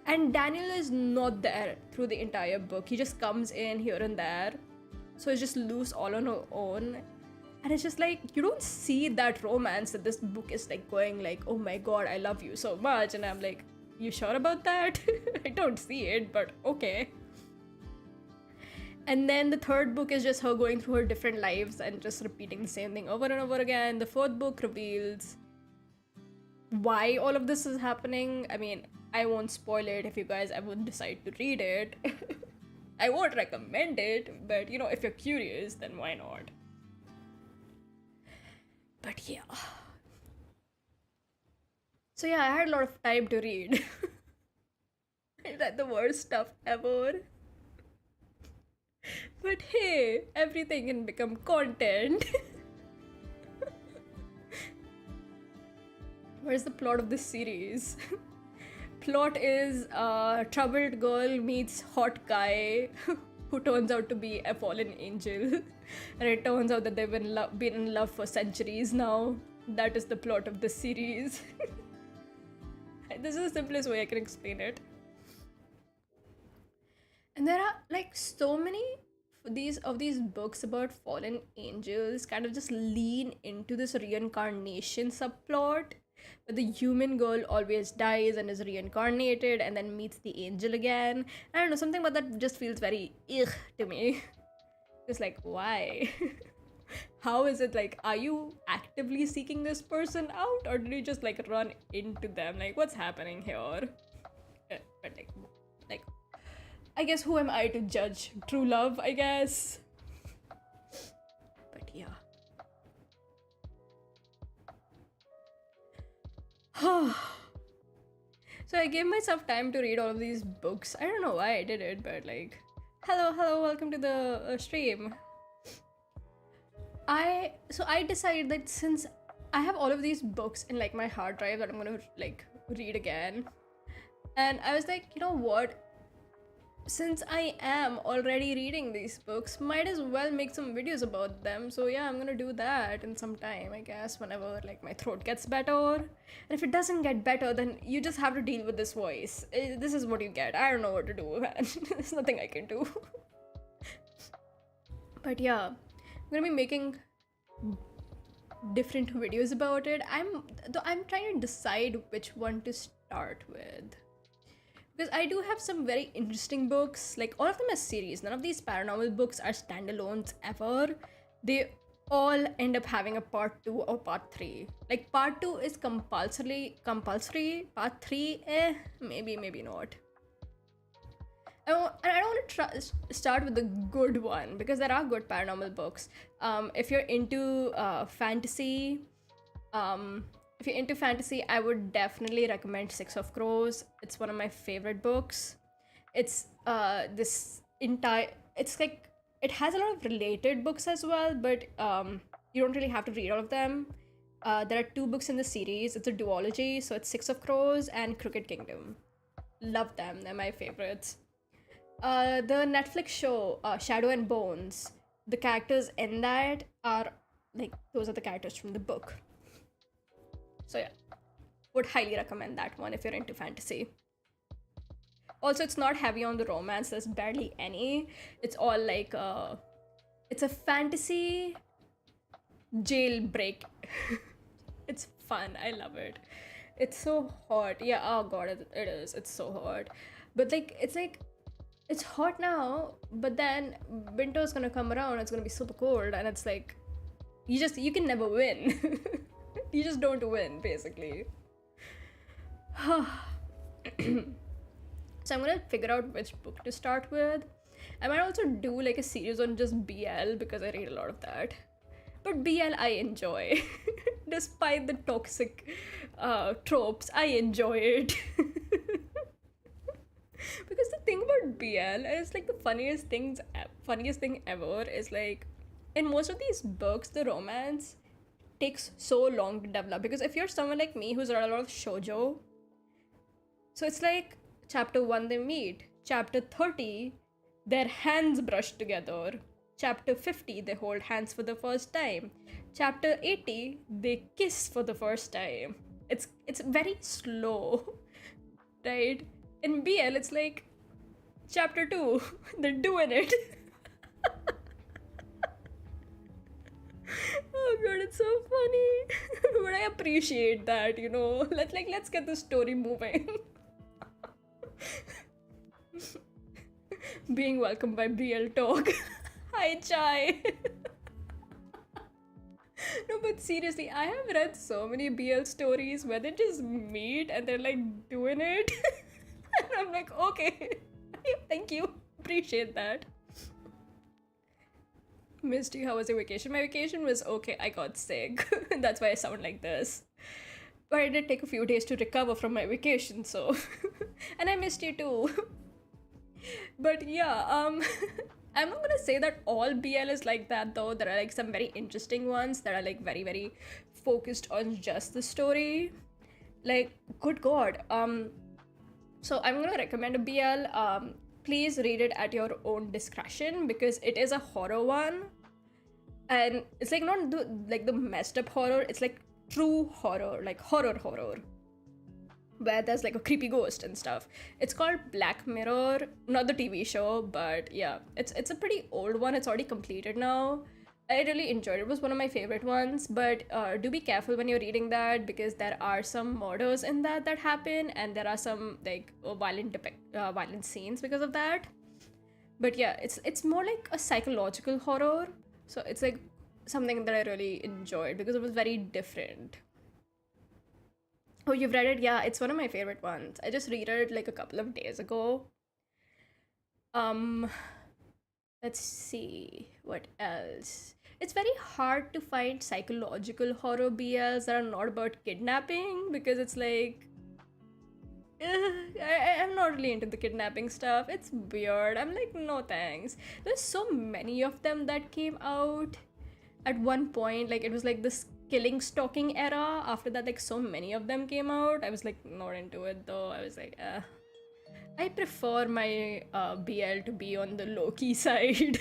And Daniel is not there through the entire book. He just comes in here and there. So it's just Luce all on her own. And it's just like, you don't see that romance that this book is like going like, oh my god, I love you so much. And I'm like, you sure about that? I don't see it, but okay. And then the third book is just her going through her different lives and just repeating the same thing over and over again. The fourth book reveals why all of this is happening. I mean, I won't spoil it if you guys ever decide to read it. I won't recommend it, but you know, if you're curious, then why not? But yeah. So yeah, I had a lot of time to read. I read the worst stuff ever. But hey, everything can become content. Where's the plot of this series? Plot is troubled girl meets hot guy who turns out to be a fallen angel. And it turns out that they've been in love for centuries now. That is the plot of the series. This is the simplest way I can explain it. And there are like so many of these books about fallen angels kind of just lean into this reincarnation subplot, where the human girl always dies and is reincarnated and then meets the angel again. I don't know, something about that just feels very ugh to me. Just like, why? How is it like, are you actively seeking this person out, or did you just like run into them? Like, what's happening here? But like, I guess who am I to judge true love, I guess? But yeah. So I gave myself time to read all of these books. I don't know why I did it, but like, hello, welcome to the stream. I decided that since I have all of these books in like my hard drive that I'm gonna like read again, and I was like, you know what, since I am already reading these books, might as well make some videos about them. So yeah, I'm gonna do that in some time, I guess, whenever like my throat gets better. And if it doesn't get better, then you just have to deal with this voice. This is what you get. I don't know what to do, man. There's nothing I can do. But yeah, I'm gonna be making different videos about it. I'm trying to decide which one to start with. Because I do have some very interesting books. Like, all of them are series. None of these paranormal books are standalones ever. They all end up having a part 2 or part 3. Like, part 2 is compulsory. Part 3, maybe not. And I don't want to start with the good one, because there are good paranormal books. If you're into fantasy, if you're into fantasy, I would definitely recommend Six of Crows. It's one of my favorite books. It's it's like, it has a lot of related books as well, but you don't really have to read all of them. There are 2 books in the series. It's a duology, so it's Six of Crows and Crooked Kingdom. Love them. They're my favorites. The Netflix show Shadow and Bones, the characters in that are like, those are the characters from the book. So yeah, would highly recommend that one if you're into fantasy. Also, it's not heavy on the romance. There's barely any. It's all like it's a fantasy jailbreak. It's fun. I love it. It's so hot. Yeah, oh god, it is. It's so hot. But like, it's hot now, but then winter's gonna come around, it's gonna be super cold, and it's like, you can never win. You just don't win, basically. So I'm gonna figure out which book to start with. I might also do like a series on just BL, because I read a lot of that. But BL I enjoy. Despite the toxic tropes, I enjoy it. Because the thing about BL is like, the funniest thing ever is like, in most of these books, the romance takes so long to develop. Because if you're someone like me who's read a lot of shoujo, so it's like, chapter 1 they meet, chapter 30 their hands brush together, chapter 50 they hold hands for the first time, chapter 80 they kiss for the first time. It's very slow, right? In BL, it's like, chapter 2, they're doing it. Oh god, it's so funny. But I appreciate that, Let's get the story moving. Being welcomed by BL talk. Hi, Chai. No, but seriously, I have read so many BL stories where they just meet and they're like doing it. And I'm like, okay, thank you, appreciate that. Misty, how was your vacation? My vacation was okay. I got sick. That's why I sound like this. But I did take a few days to recover from my vacation, so. And I missed you too. But yeah, I'm not gonna say that all BL is like that though. There are like some very interesting ones that are like very, very focused on just the story. Like, good god. So I'm gonna recommend a BL. Please read it at your own discretion, because it is a horror one, and it's like not the messed up horror. It's like true horror, like horror, where there's like a creepy ghost and stuff. It's called Black Mirror, not the TV show, but yeah, it's a pretty old one. It's already completed now. I really enjoyed it. It was one of my favorite ones, but do be careful when you're reading that, because there are some murders in that happen, and there are some like violent scenes because of that. But yeah, it's more like a psychological horror, so it's like something that I really enjoyed because it was very different. Oh, you've read it? Yeah, it's one of my favorite ones. I just read it like a couple of days ago. Um, let's see what else. It's very hard to find psychological horror BLs that are not about kidnapping, because it's like, I'm not really into the kidnapping stuff. It's weird. I'm like, no thanks. There's so many of them that came out at one point. Like, it was like this killing stalking era. After that, like, so many of them came out. I was like not into it though. I was like, I prefer my BL to be on the low-key side.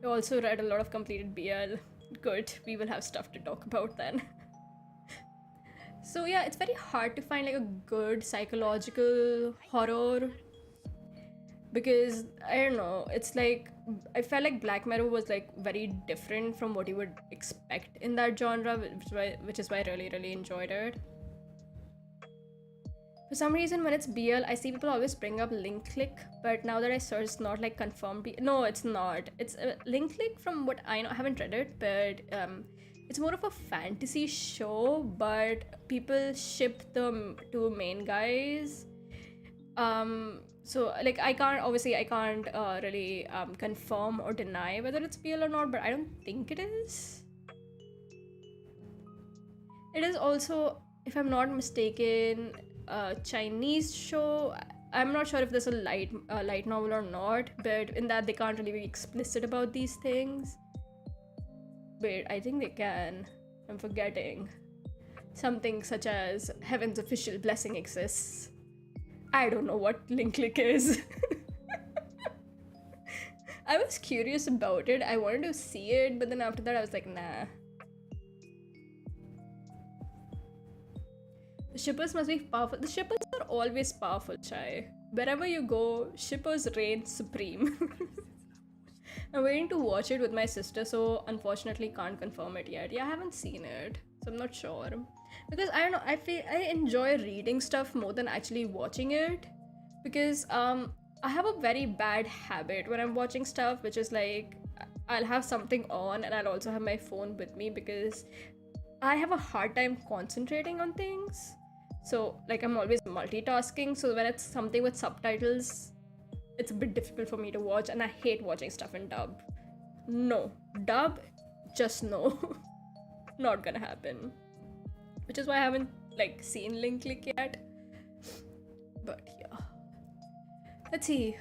I also read a lot of completed BL. Good, we will have stuff to talk about then. So yeah, it's very hard to find like a good psychological horror because I don't know, it's like I felt like Black Mirror was like very different from what you would expect in that genre, which is why I really enjoyed it. For some reason, when it's BL, I see people always bring up link click, but now that I search, it's not like confirmed. No, it's not. It's a link click from what I know. I haven't read it, but it's more of a fantasy show. But people ship the two main guys. So like I can't really confirm or deny whether it's BL or not, but I don't think it is. It is also, if I'm not mistaken, a Chinese show. I'm not sure if there's a light novel or not, but in that they can't really be explicit about these things. Wait, I think they can. I'm forgetting. Something such as Heaven's official blessing exists. I don't know what link click is. I was curious about it. I wanted to see it, but then after that I was like, nah. The shippers must be powerful. The shippers are always powerful, Chai. Wherever you go, shippers reign supreme. I'm waiting to watch it with my sister, so unfortunately can't confirm it yet. Yeah, I haven't seen it, so I'm not sure. Because I don't know, I feel I enjoy reading stuff more than actually watching it. Because I have a very bad habit when I'm watching stuff, which is like I'll have something on and I'll also have my phone with me because I have a hard time concentrating on things. So like I'm always multitasking, so when it's something with subtitles, it's a bit difficult for me to watch, and I hate watching stuff in dub. No, dub, just no. Not gonna happen. Which is why I haven't like seen Link Click yet. But yeah. Let's see.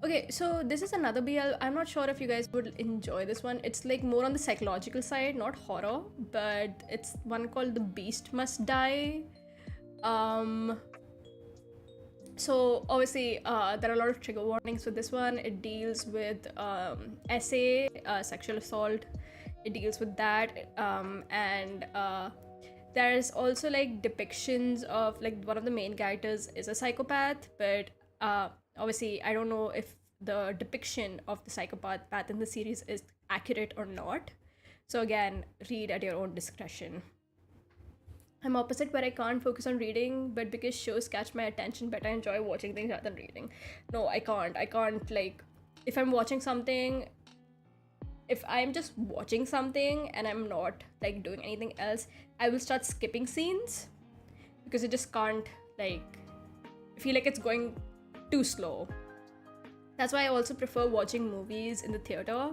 Okay, so this is another BL. I'm not sure if you guys would enjoy this one. It's like more on the psychological side, not horror, but it's one called The Beast Must Die. So obviously there are a lot of trigger warnings with this one. It deals with SA, sexual assault. It deals with that, and there's also like depictions of like one of the main characters is a psychopath, but obviously I don't know if the depiction of the psychopath in the series is accurate or not. So again, read at your own discretion. I'm opposite where I can't focus on reading, but because shows catch my attention better, I enjoy watching things rather than reading. No, I can't like, if I'm watching something, if I'm just watching something and I'm not like doing anything else, I will start skipping scenes because I just can't, like, I feel like it's going too slow. That's why I also prefer watching movies in the theater,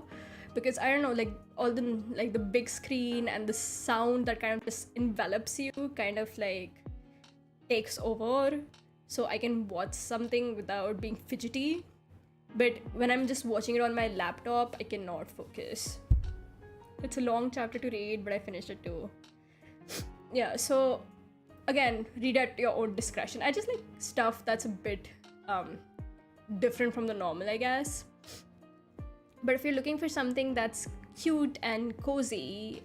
because I don't know, like all the like the big screen and the sound that kind of just envelops you kind of like takes over, so I can watch something without being fidgety. But when I'm just watching it on my laptop, I cannot focus. It's a long chapter to read, but I finished it too. Yeah, so again, read at your own discretion. I just like stuff that's a bit different from the normal, I guess. But if you're looking for something that's cute and cozy,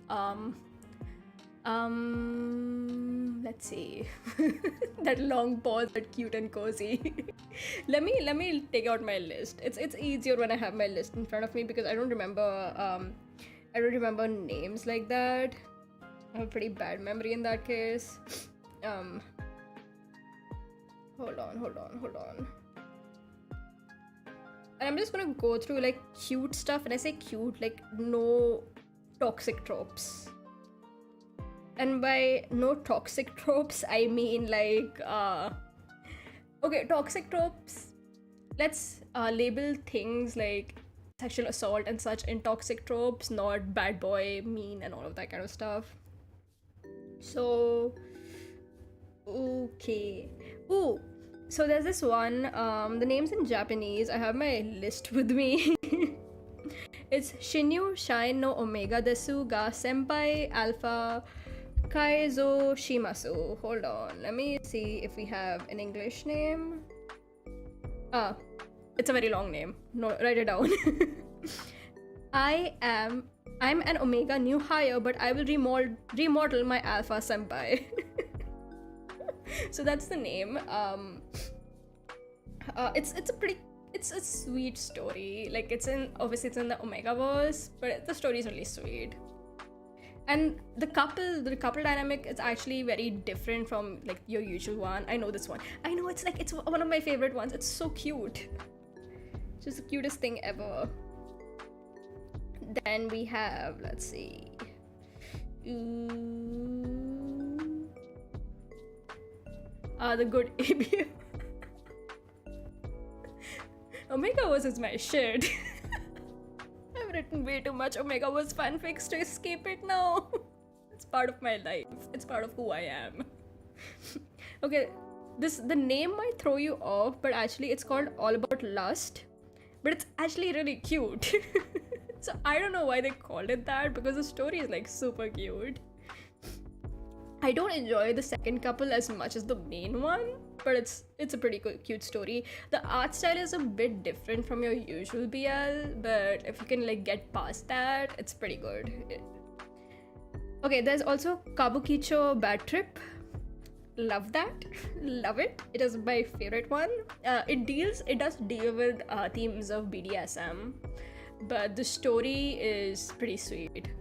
let's see. That long pause, but cute and cozy. let me take out my list. It's easier when I have my list in front of me because I don't remember names like that. I have a pretty bad memory in that case. Hold on. And I'm just gonna go through like cute stuff. And I say cute, like no toxic tropes. And by no toxic tropes, I mean like, okay, toxic tropes. Let's label things like sexual assault and such in toxic tropes, not bad boy, mean, and all of that kind of stuff. So, okay. Ooh. So there's this one, the name's in Japanese. I have my list with me. It's Shinyu Shine no Omega Desu ga Senpai Alpha Kaizo Shimasu. Hold on. Let me see if we have an English name. Ah, it's a very long name. No, write it down. I'm an Omega new hire, but I will remodel my Alpha Senpai. So that's the name. It's a sweet story. Like obviously it's in the Omega verse, but the story is really sweet. And the couple dynamic is actually very different from like your usual one. I know this one. I know it's one of my favorite ones. It's so cute. It's just the cutest thing ever. Then we have, let's see. The good ABM. Omega is my shit. I've written way too much Omega fanfics to escape it now. It's part of my life. It's part of who I am. Okay, the name might throw you off, but actually it's called All About Lust. But it's actually really cute. So I don't know why they called it that, because the story is like super cute. I don't enjoy the second couple as much as the main one, but it's a pretty cute story. The art style is a bit different from your usual BL, but if you can like get past that, it's pretty good. Okay, there's also Kabukicho Bad Trip. Love that. Love it. It is my favorite one. It does deal with themes of BDSM, but the story is pretty sweet.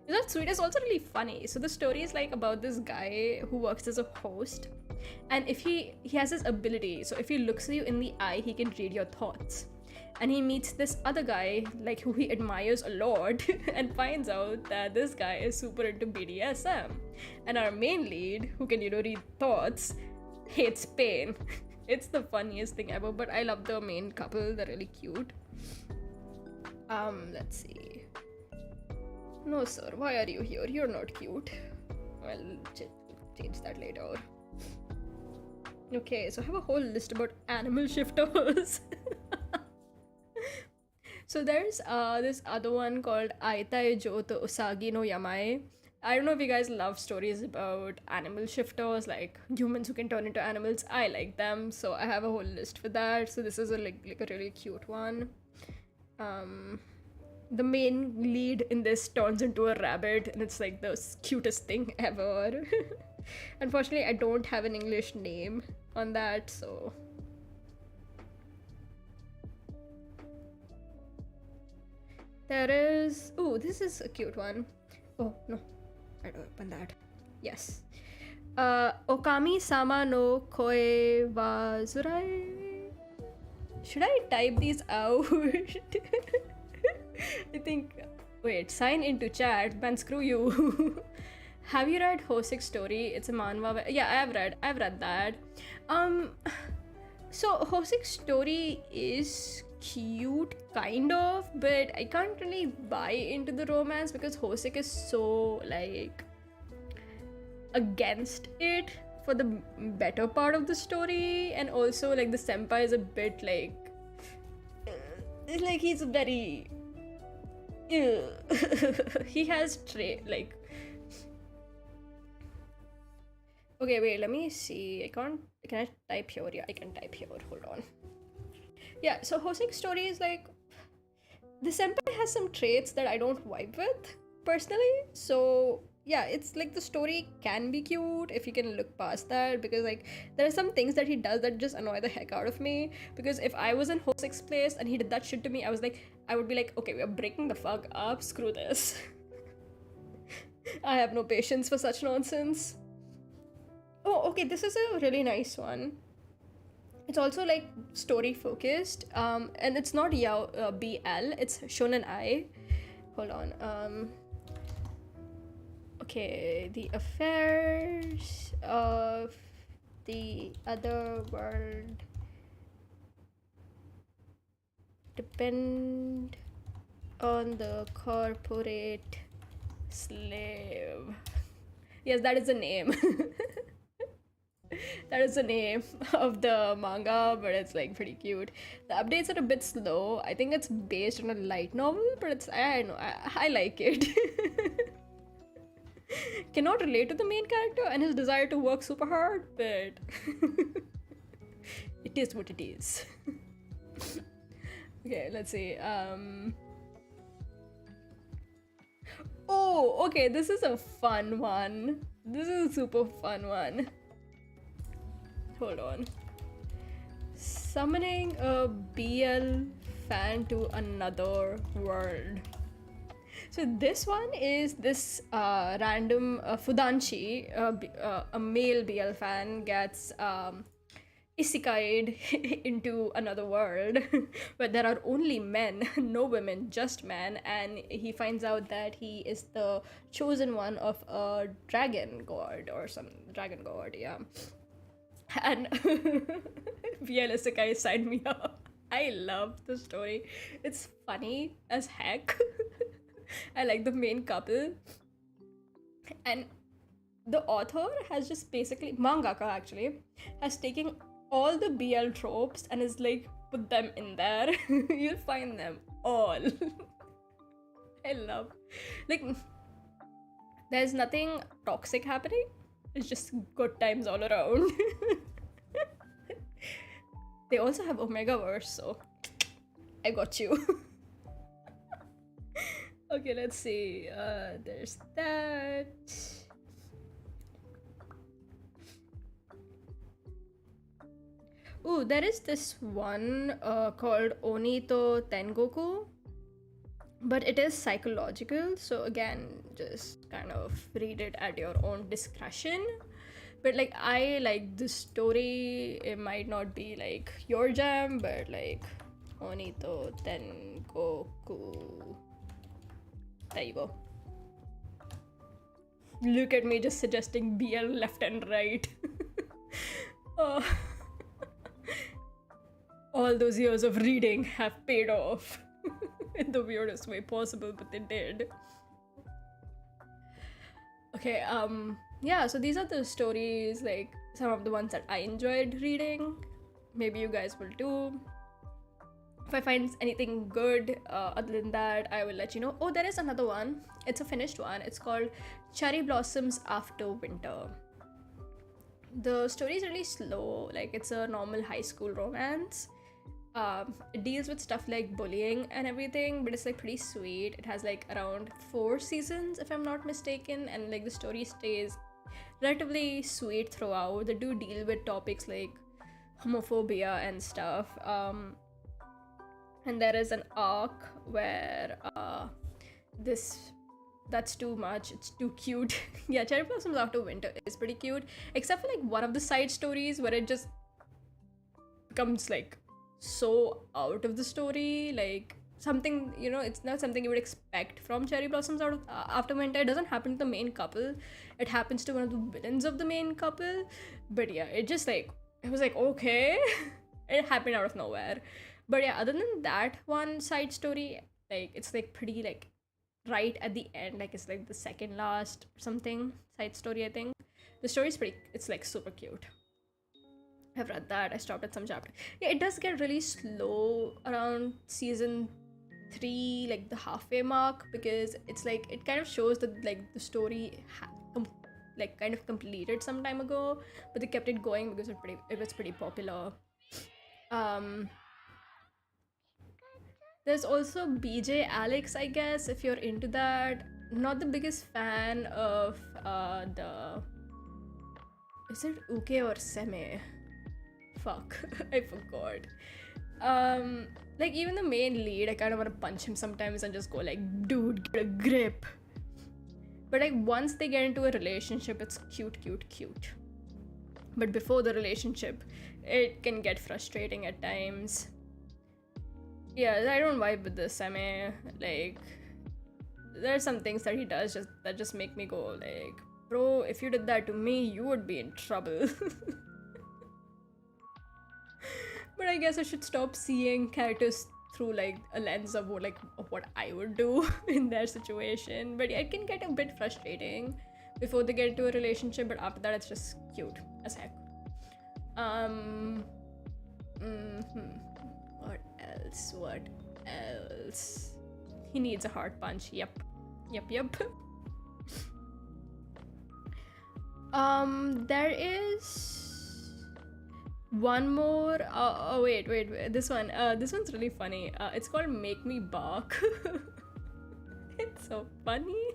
It's not sweet, it's also really funny. So the story is like about this guy who works as a host, and if he has this ability, so if he looks at you in the eye, he can read your thoughts. And he meets this other guy like who he admires a lot and finds out that this guy is super into BDSM, and our main lead, who can read thoughts, hates pain. It's the funniest thing ever, but I love the main couple. They're really cute. Let's see. No sir, why are you here? You're not cute. I'll change that later. Okay, so I have a whole list about animal shifters. So there's this other one called Aitai Joto Usagi no Yamai. I don't know if you guys love stories about animal shifters, like humans who can turn into animals. I like them, so I have a whole list for that. So this is a really cute one. The main lead in this turns into a rabbit, and it's like the cutest thing ever. Unfortunately, I don't have an English name on that, so. There is. Ooh, this is a cute one. Oh, no. I don't open that. Yes. Okami sama no koe wa zurai. Should I type these out? I think. Wait, sign into chat. Man, screw you. Have you read Hosek's story? It's a manhwa. Yeah, I've read that. So Hosek's story is cute, kind of, but I can't really buy into the romance because Hosek is so like against it for the better part of the story, and also like the senpai is a bit like he's very he has like. Okay, wait, let me see. Can I type here? Yeah, I can type here. Hold on. Yeah, so Hosek's story is like, the senpai has some traits that I don't vibe with personally. So yeah, it's like the story can be cute if you can look past that, because like there are some things that he does that just annoy the heck out of me. Because if I was in Hosek's place and he did that shit to me, I would be like, okay, we're breaking the fuck up. Screw this. I have no patience for such nonsense. Oh, okay, this is a really nice one. It's also like story focused, and it's not BL, it's Shonen Ai. Hold on. Okay, the affairs of the other world depend on the corporate slave. Yes, that is the name. That is the name of the manga, but it's like pretty cute. The updates are a bit slow. I think it's based on a light novel, but I don't know, I like it. cannot relate to the main character and his desire to work super hard, but it is what it is. Okay, let's see. Oh, okay, this is a fun one. This is a super fun one. Hold on. Summoning a BL fan to another world. So this one is this random Fudanchi, a male BL fan, gets isekai'd into another world where there are only men, no women, just men, and he finds out that he is the chosen one of a dragon god or some dragon god, yeah. And BL isekai signed me up. I love the story. It's funny as heck. I like the main couple. And the author has just basically, mangaka actually, has taken all the BL tropes and is like, put them in there. You'll find them all. I love, like, there's nothing toxic happening. It's just good times all around. They also have Omegaverse, so I got you. Okay, let's see. There's that. Ooh, there is this one called Onito Tengoku, but it is psychological, so again, just kind of read it at your own discretion. But like, I like the story. It might not be like your jam, but like Onito Tengoku. There you go. Look at me just suggesting BL left and right. All those years of reading have paid off in the weirdest way possible, but they did. Okay, yeah, so these are the stories, like some of the ones that I enjoyed reading. Maybe you guys will too. If I find anything good other than that, I will let you know. Oh, there is another one. It's a finished one. It's called Cherry Blossoms After Winter. The story is really slow. Like, it's a normal high school romance. It deals with stuff like bullying and everything, but it's like pretty sweet. It has like around 4 seasons, if I'm not mistaken, and like the story stays relatively sweet throughout. They do deal with topics like homophobia and stuff. And there is an arc where that's too much, it's too cute. Yeah, Cherry Blossoms After Winter is pretty cute, except for like one of the side stories where it just becomes like so out of the story, like something, you know, it's not something you would expect from Cherry Blossoms After Winter. It doesn't happen to the main couple, it happens to one of the villains of the main couple. But yeah, it just like, it was like, okay. It happened out of nowhere. But yeah, other than that one side story, like it's like pretty like right at the end, like it's like the second last or something side story, I think. The story's pretty, it's like super cute. I've read that. I stopped at some chapter. Yeah, it does get really slow around season 3, like the halfway mark, because it's like it kind of shows that like the story like kind of completed some time ago, but they kept it going because it was pretty popular. There's also BJ Alex, I guess, if you're into that. Not the biggest fan of the... Is it Uke or Seme? Fuck, I forgot. Like even the main lead, I kind of want to punch him sometimes and just go like, dude, get a grip. But like once they get into a relationship, it's cute. But before the relationship, it can get frustrating at times. Yeah, I don't vibe with this. I mean, like, there are some things that he does that just make me go like, bro, if you did that to me, you would be in trouble. But I guess I should stop seeing characters through like a lens of what I would do in their situation. But yeah, it can get a bit frustrating before they get into a relationship, but after that it's just cute as heck. What else? He needs a hard punch. Yep. There is one more. Wait. This one's really funny. It's called "Make Me Bark." It's so funny.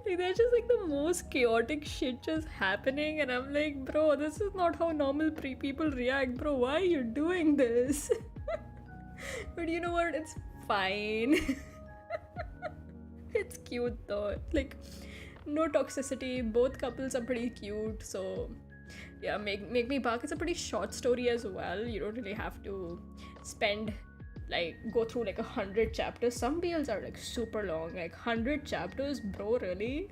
Like, there's just like the most chaotic shit just happening, and I'm like, bro, this is not how normal people react, bro. Why are you doing this? But you know what? It's fine. It's cute though. Like, no toxicity. Both couples are pretty cute. So, yeah, make me bark. It's a pretty short story as well. You don't really have to spend go through like 100 chapters. Some BLs are like super long, like 100 chapters, bro. Really?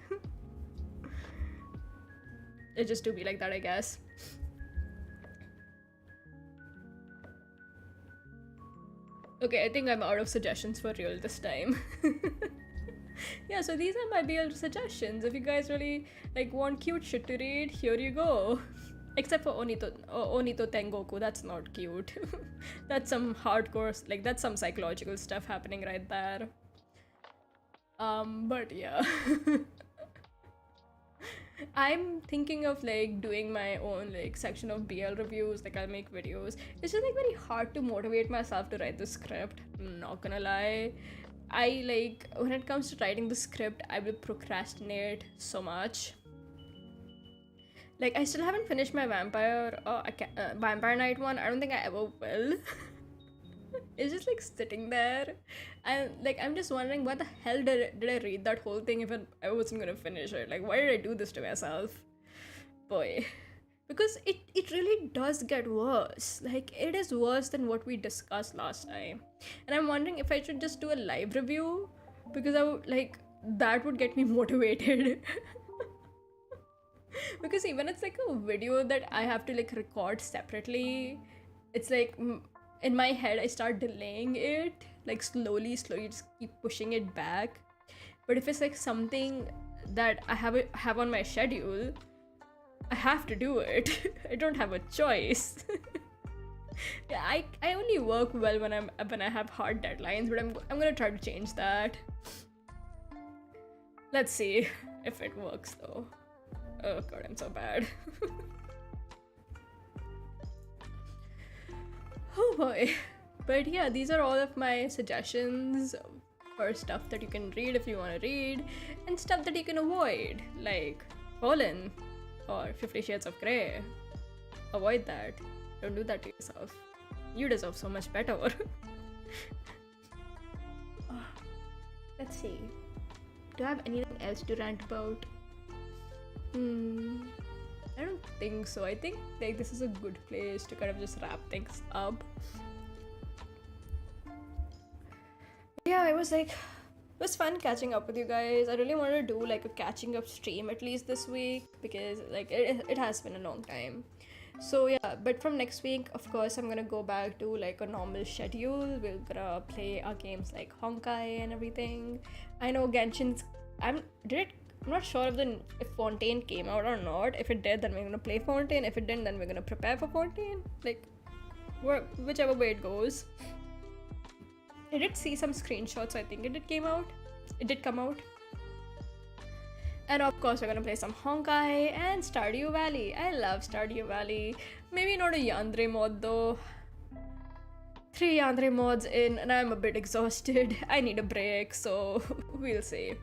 It just to be like that, I guess. Okay, I think I'm out of suggestions for real this time. Yeah, so these are my BL suggestions. If you guys really like want cute shit to read, here you go. Except for Onito Tengoku, that's not cute. That's some hardcore, like that's some psychological stuff happening right there. But yeah. I'm thinking of like doing my own like section of BL reviews, like I'll make videos. It's just like very hard to motivate myself to write the script, I'm not gonna lie. I like, when it comes to writing the script, I will procrastinate so much. Like, I still haven't finished my Vampire Night one. I don't think I ever will. It's just like sitting there, and like I'm just wondering why the hell did I read that whole thing if I wasn't gonna finish it? Like, why did I do this to myself? Boy. Because it really does get worse. Like, it is worse than what we discussed last time. And I'm wondering if I should just do a live review, because I would like, that would get me motivated. Because even it's like a video that I have to like record separately, it's like in my head I start delaying it, like slowly just keep pushing it back. But if it's like something that I have on my schedule, I have to do it. I don't have a choice. Yeah, I only work well when I have hard deadlines, but I'm gonna try to change that. Let's see if it works though. Oh god, I'm so bad. Oh boy. But yeah, these are all of my suggestions for stuff that you can read if you want to read, and stuff that you can avoid, like Fallen or 50 Shades of Grey. Avoid that. Don't do that to yourself. You deserve so much better. Let's see. Do I have anything else to rant about? I don't think so. I think like this is a good place to kind of just wrap things up. Yeah, it was fun catching up with you guys. I really want to do like a catching up stream at least this week, because like it has been a long time. So yeah, but from next week, of course, I'm gonna go back to like a normal schedule. We're gonna play our games like Honkai and everything. I know Genshin's. I'm not sure if Fontaine came out or not. If it did, then we're gonna play Fontaine. If it didn't, then we're gonna prepare for Fontaine. Like, whichever way it goes. I did see some screenshots, so I think it did come out. And of course, we're gonna play some Honkai and Stardew Valley. I love Stardew Valley. Maybe not a Yandere mod though. 3 Yandere mods in, and I'm a bit exhausted. I need a break, so we'll see.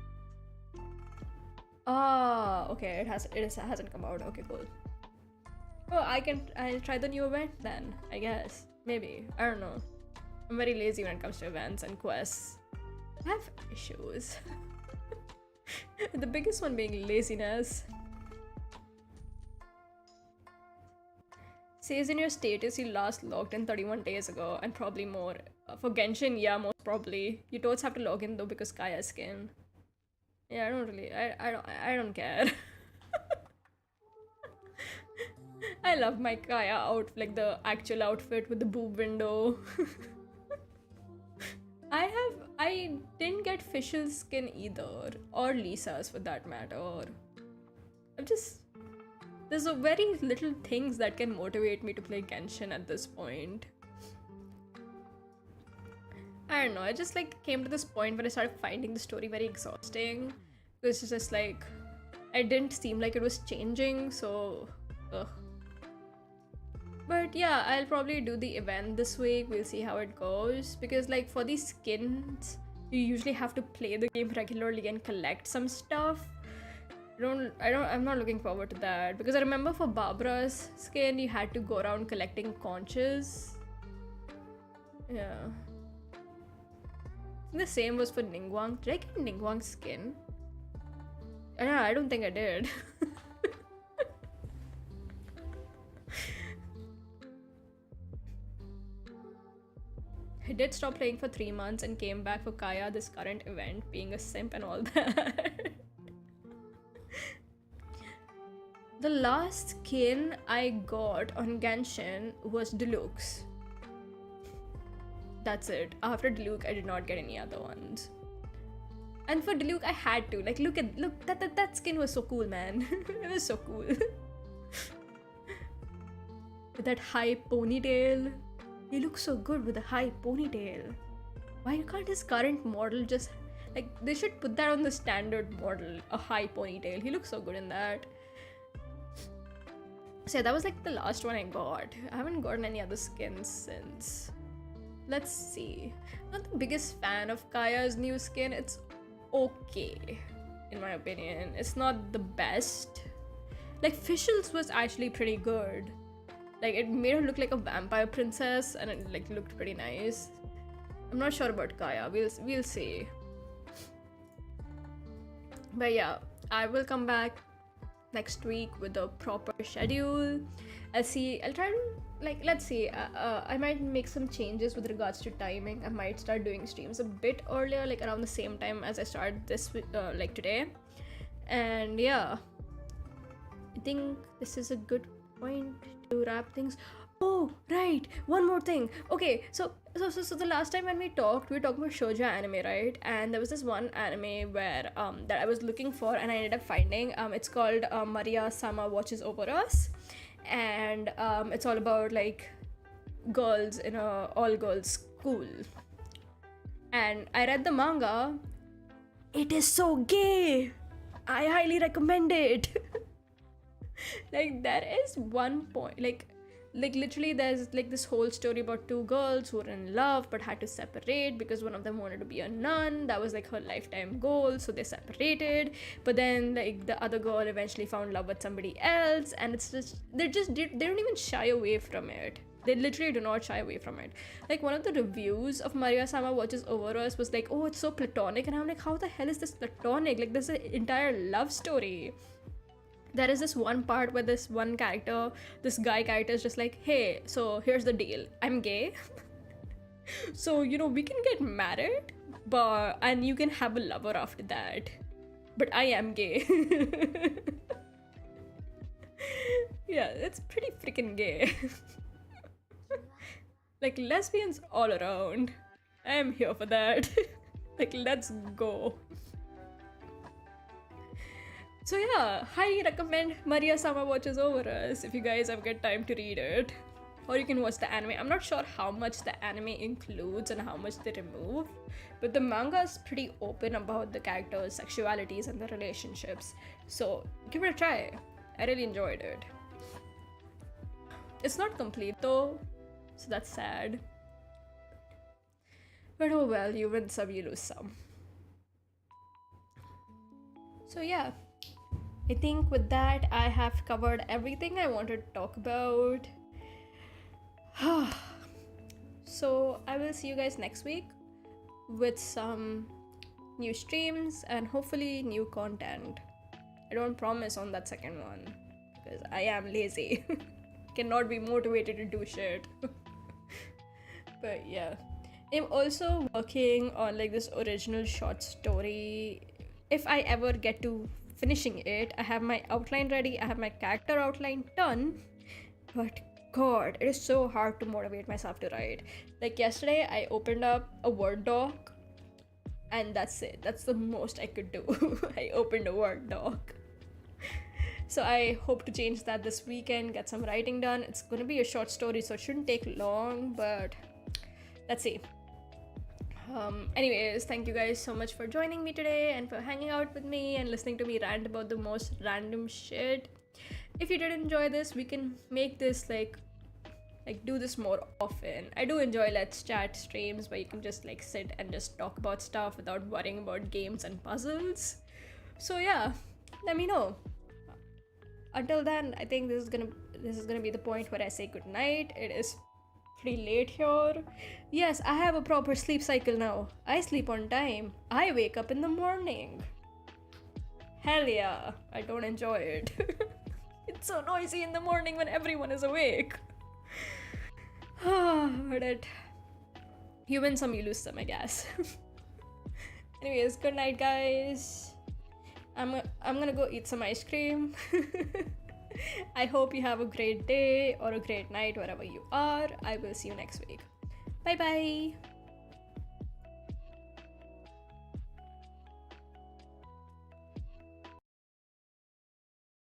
Okay, it hasn't come out. Okay, cool. Oh, I'll try the new event then, I guess. Maybe. I don't know. I'm very lazy when it comes to events and quests. I have issues. The biggest one being laziness. Says in your status you last logged in 31 days ago, and probably more. For Genshin, yeah, most probably. You toads have to log in though because Kaya's skin. Yeah, I don't care. I love my Kaya outfit, like the actual outfit with the boob window. I didn't get Fischl's skin either, or Lisa's for that matter. There's a very little things that can motivate me to play Genshin at this point. I don't know, I just like came to this point where I started finding the story very exhausting. It's just like, it didn't seem like it was changing, so ugh. But yeah, I'll probably do the event this week. We'll see how it goes, because like for these skins you usually have to play the game regularly and collect some stuff. I'm not looking forward to that, because I remember for Barbara's skin you had to go around collecting conches. Yeah. The same was for Ningguang. Did I get Ningguang's skin? I don't think I did. I did stop playing for 3 months and came back for Kaya, this current event, being a simp and all that. The last skin I got on Genshin was Deluxe. That's it. After Deluxe, I did not get any other ones. And for Deluxe, I had to. Like, look, that skin was so cool, man. It was so cool. With that high ponytail. He looks so good with a high ponytail. Why can't his current model just... Like, they should put that on the standard model. A high ponytail. He looks so good in that. So yeah, that was like the last one I got. I haven't gotten any other skins since. Let's see. Not the biggest fan of Kaya's new skin. It's okay, in my opinion. It's not the best. Like, Fischl's was actually pretty good. Like, it made her look like a vampire princess, and it like looked pretty nice. I'm not sure about Kaya. We'll see. But yeah, I will come back next week with a proper schedule. I'll try to, like, let's see, I might make some changes with regards to timing. I might start doing streams a bit earlier, like around the same time as I started this like today. And yeah, I think this is a good point to wrap things. Oh right, one more thing. Okay, so the last time when we were talking about shoujo anime, right? And there was this one anime where that I was looking for, and I ended up finding. It's called Maria-sama Watches Over Us, and it's all about like girls in a all-girls school. And I read the manga. It is so gay. I highly recommend it. Like, there is one point, like literally there's like this whole story about two girls who were in love but had to separate because one of them wanted to be a nun. That was like her lifetime goal, so they separated. But then like the other girl eventually found love with somebody else, and it's just they don't even shy away from it. They literally do not shy away from it. Like, one of the reviews of Maria-sama Watches Over Us was like, oh, it's so platonic, and I'm like, how the hell is this platonic? Like, there's an entire love story. There is this one part where this one character, this guy character, is just like, hey, so here's the deal. I'm gay. So, you know, we can get married, and you can have a lover after that. But I am gay. Yeah, it's pretty freaking gay. Like, lesbians all around. I am here for that. Like, let's go. So yeah, highly recommend Maria-sama Watches Over Us if you guys have got time to read it. Or you can watch the anime. I'm not sure how much the anime includes and how much they remove, but the manga is pretty open about the characters' sexualities and their relationships. So give it a try. I really enjoyed it. It's not complete though, so that's sad. But oh well, you win some, you lose some. So yeah, I think with that I have covered everything I wanted to talk about. So I will see you guys next week with some new streams and hopefully new content. I don't promise on that second one because I am lazy. Cannot be motivated to do shit. But yeah, I'm also working on like this original short story. If I ever get to finishing it, I have my outline ready, I have my character outline done, but god, it is so hard to motivate myself to write. Like yesterday I opened up a Word doc and that's it. That's the most I could do. I opened a Word doc. So I hope to change that this weekend, get some writing done. It's gonna be a short story, so it shouldn't take long, but let's see. Anyways, thank you guys so much for joining me today and for hanging out with me and listening to me rant about the most random shit. If you did enjoy this, we can make this like do this more often. I do enjoy Let's Chat streams where you can just like sit and just talk about stuff without worrying about games and puzzles. So yeah, let me know. Until then, I think this is gonna be the point where I say good night. It is pretty late here. Yes, I have a proper sleep cycle now. I sleep on time. I wake up in the morning. Hell yeah, I don't enjoy it. It's so noisy in the morning when everyone is awake. But you win some, you lose some, I guess. Anyways, good night, guys. I'm gonna go eat some ice cream. I hope you have a great day or a great night wherever you are. I will see you next week. Bye bye.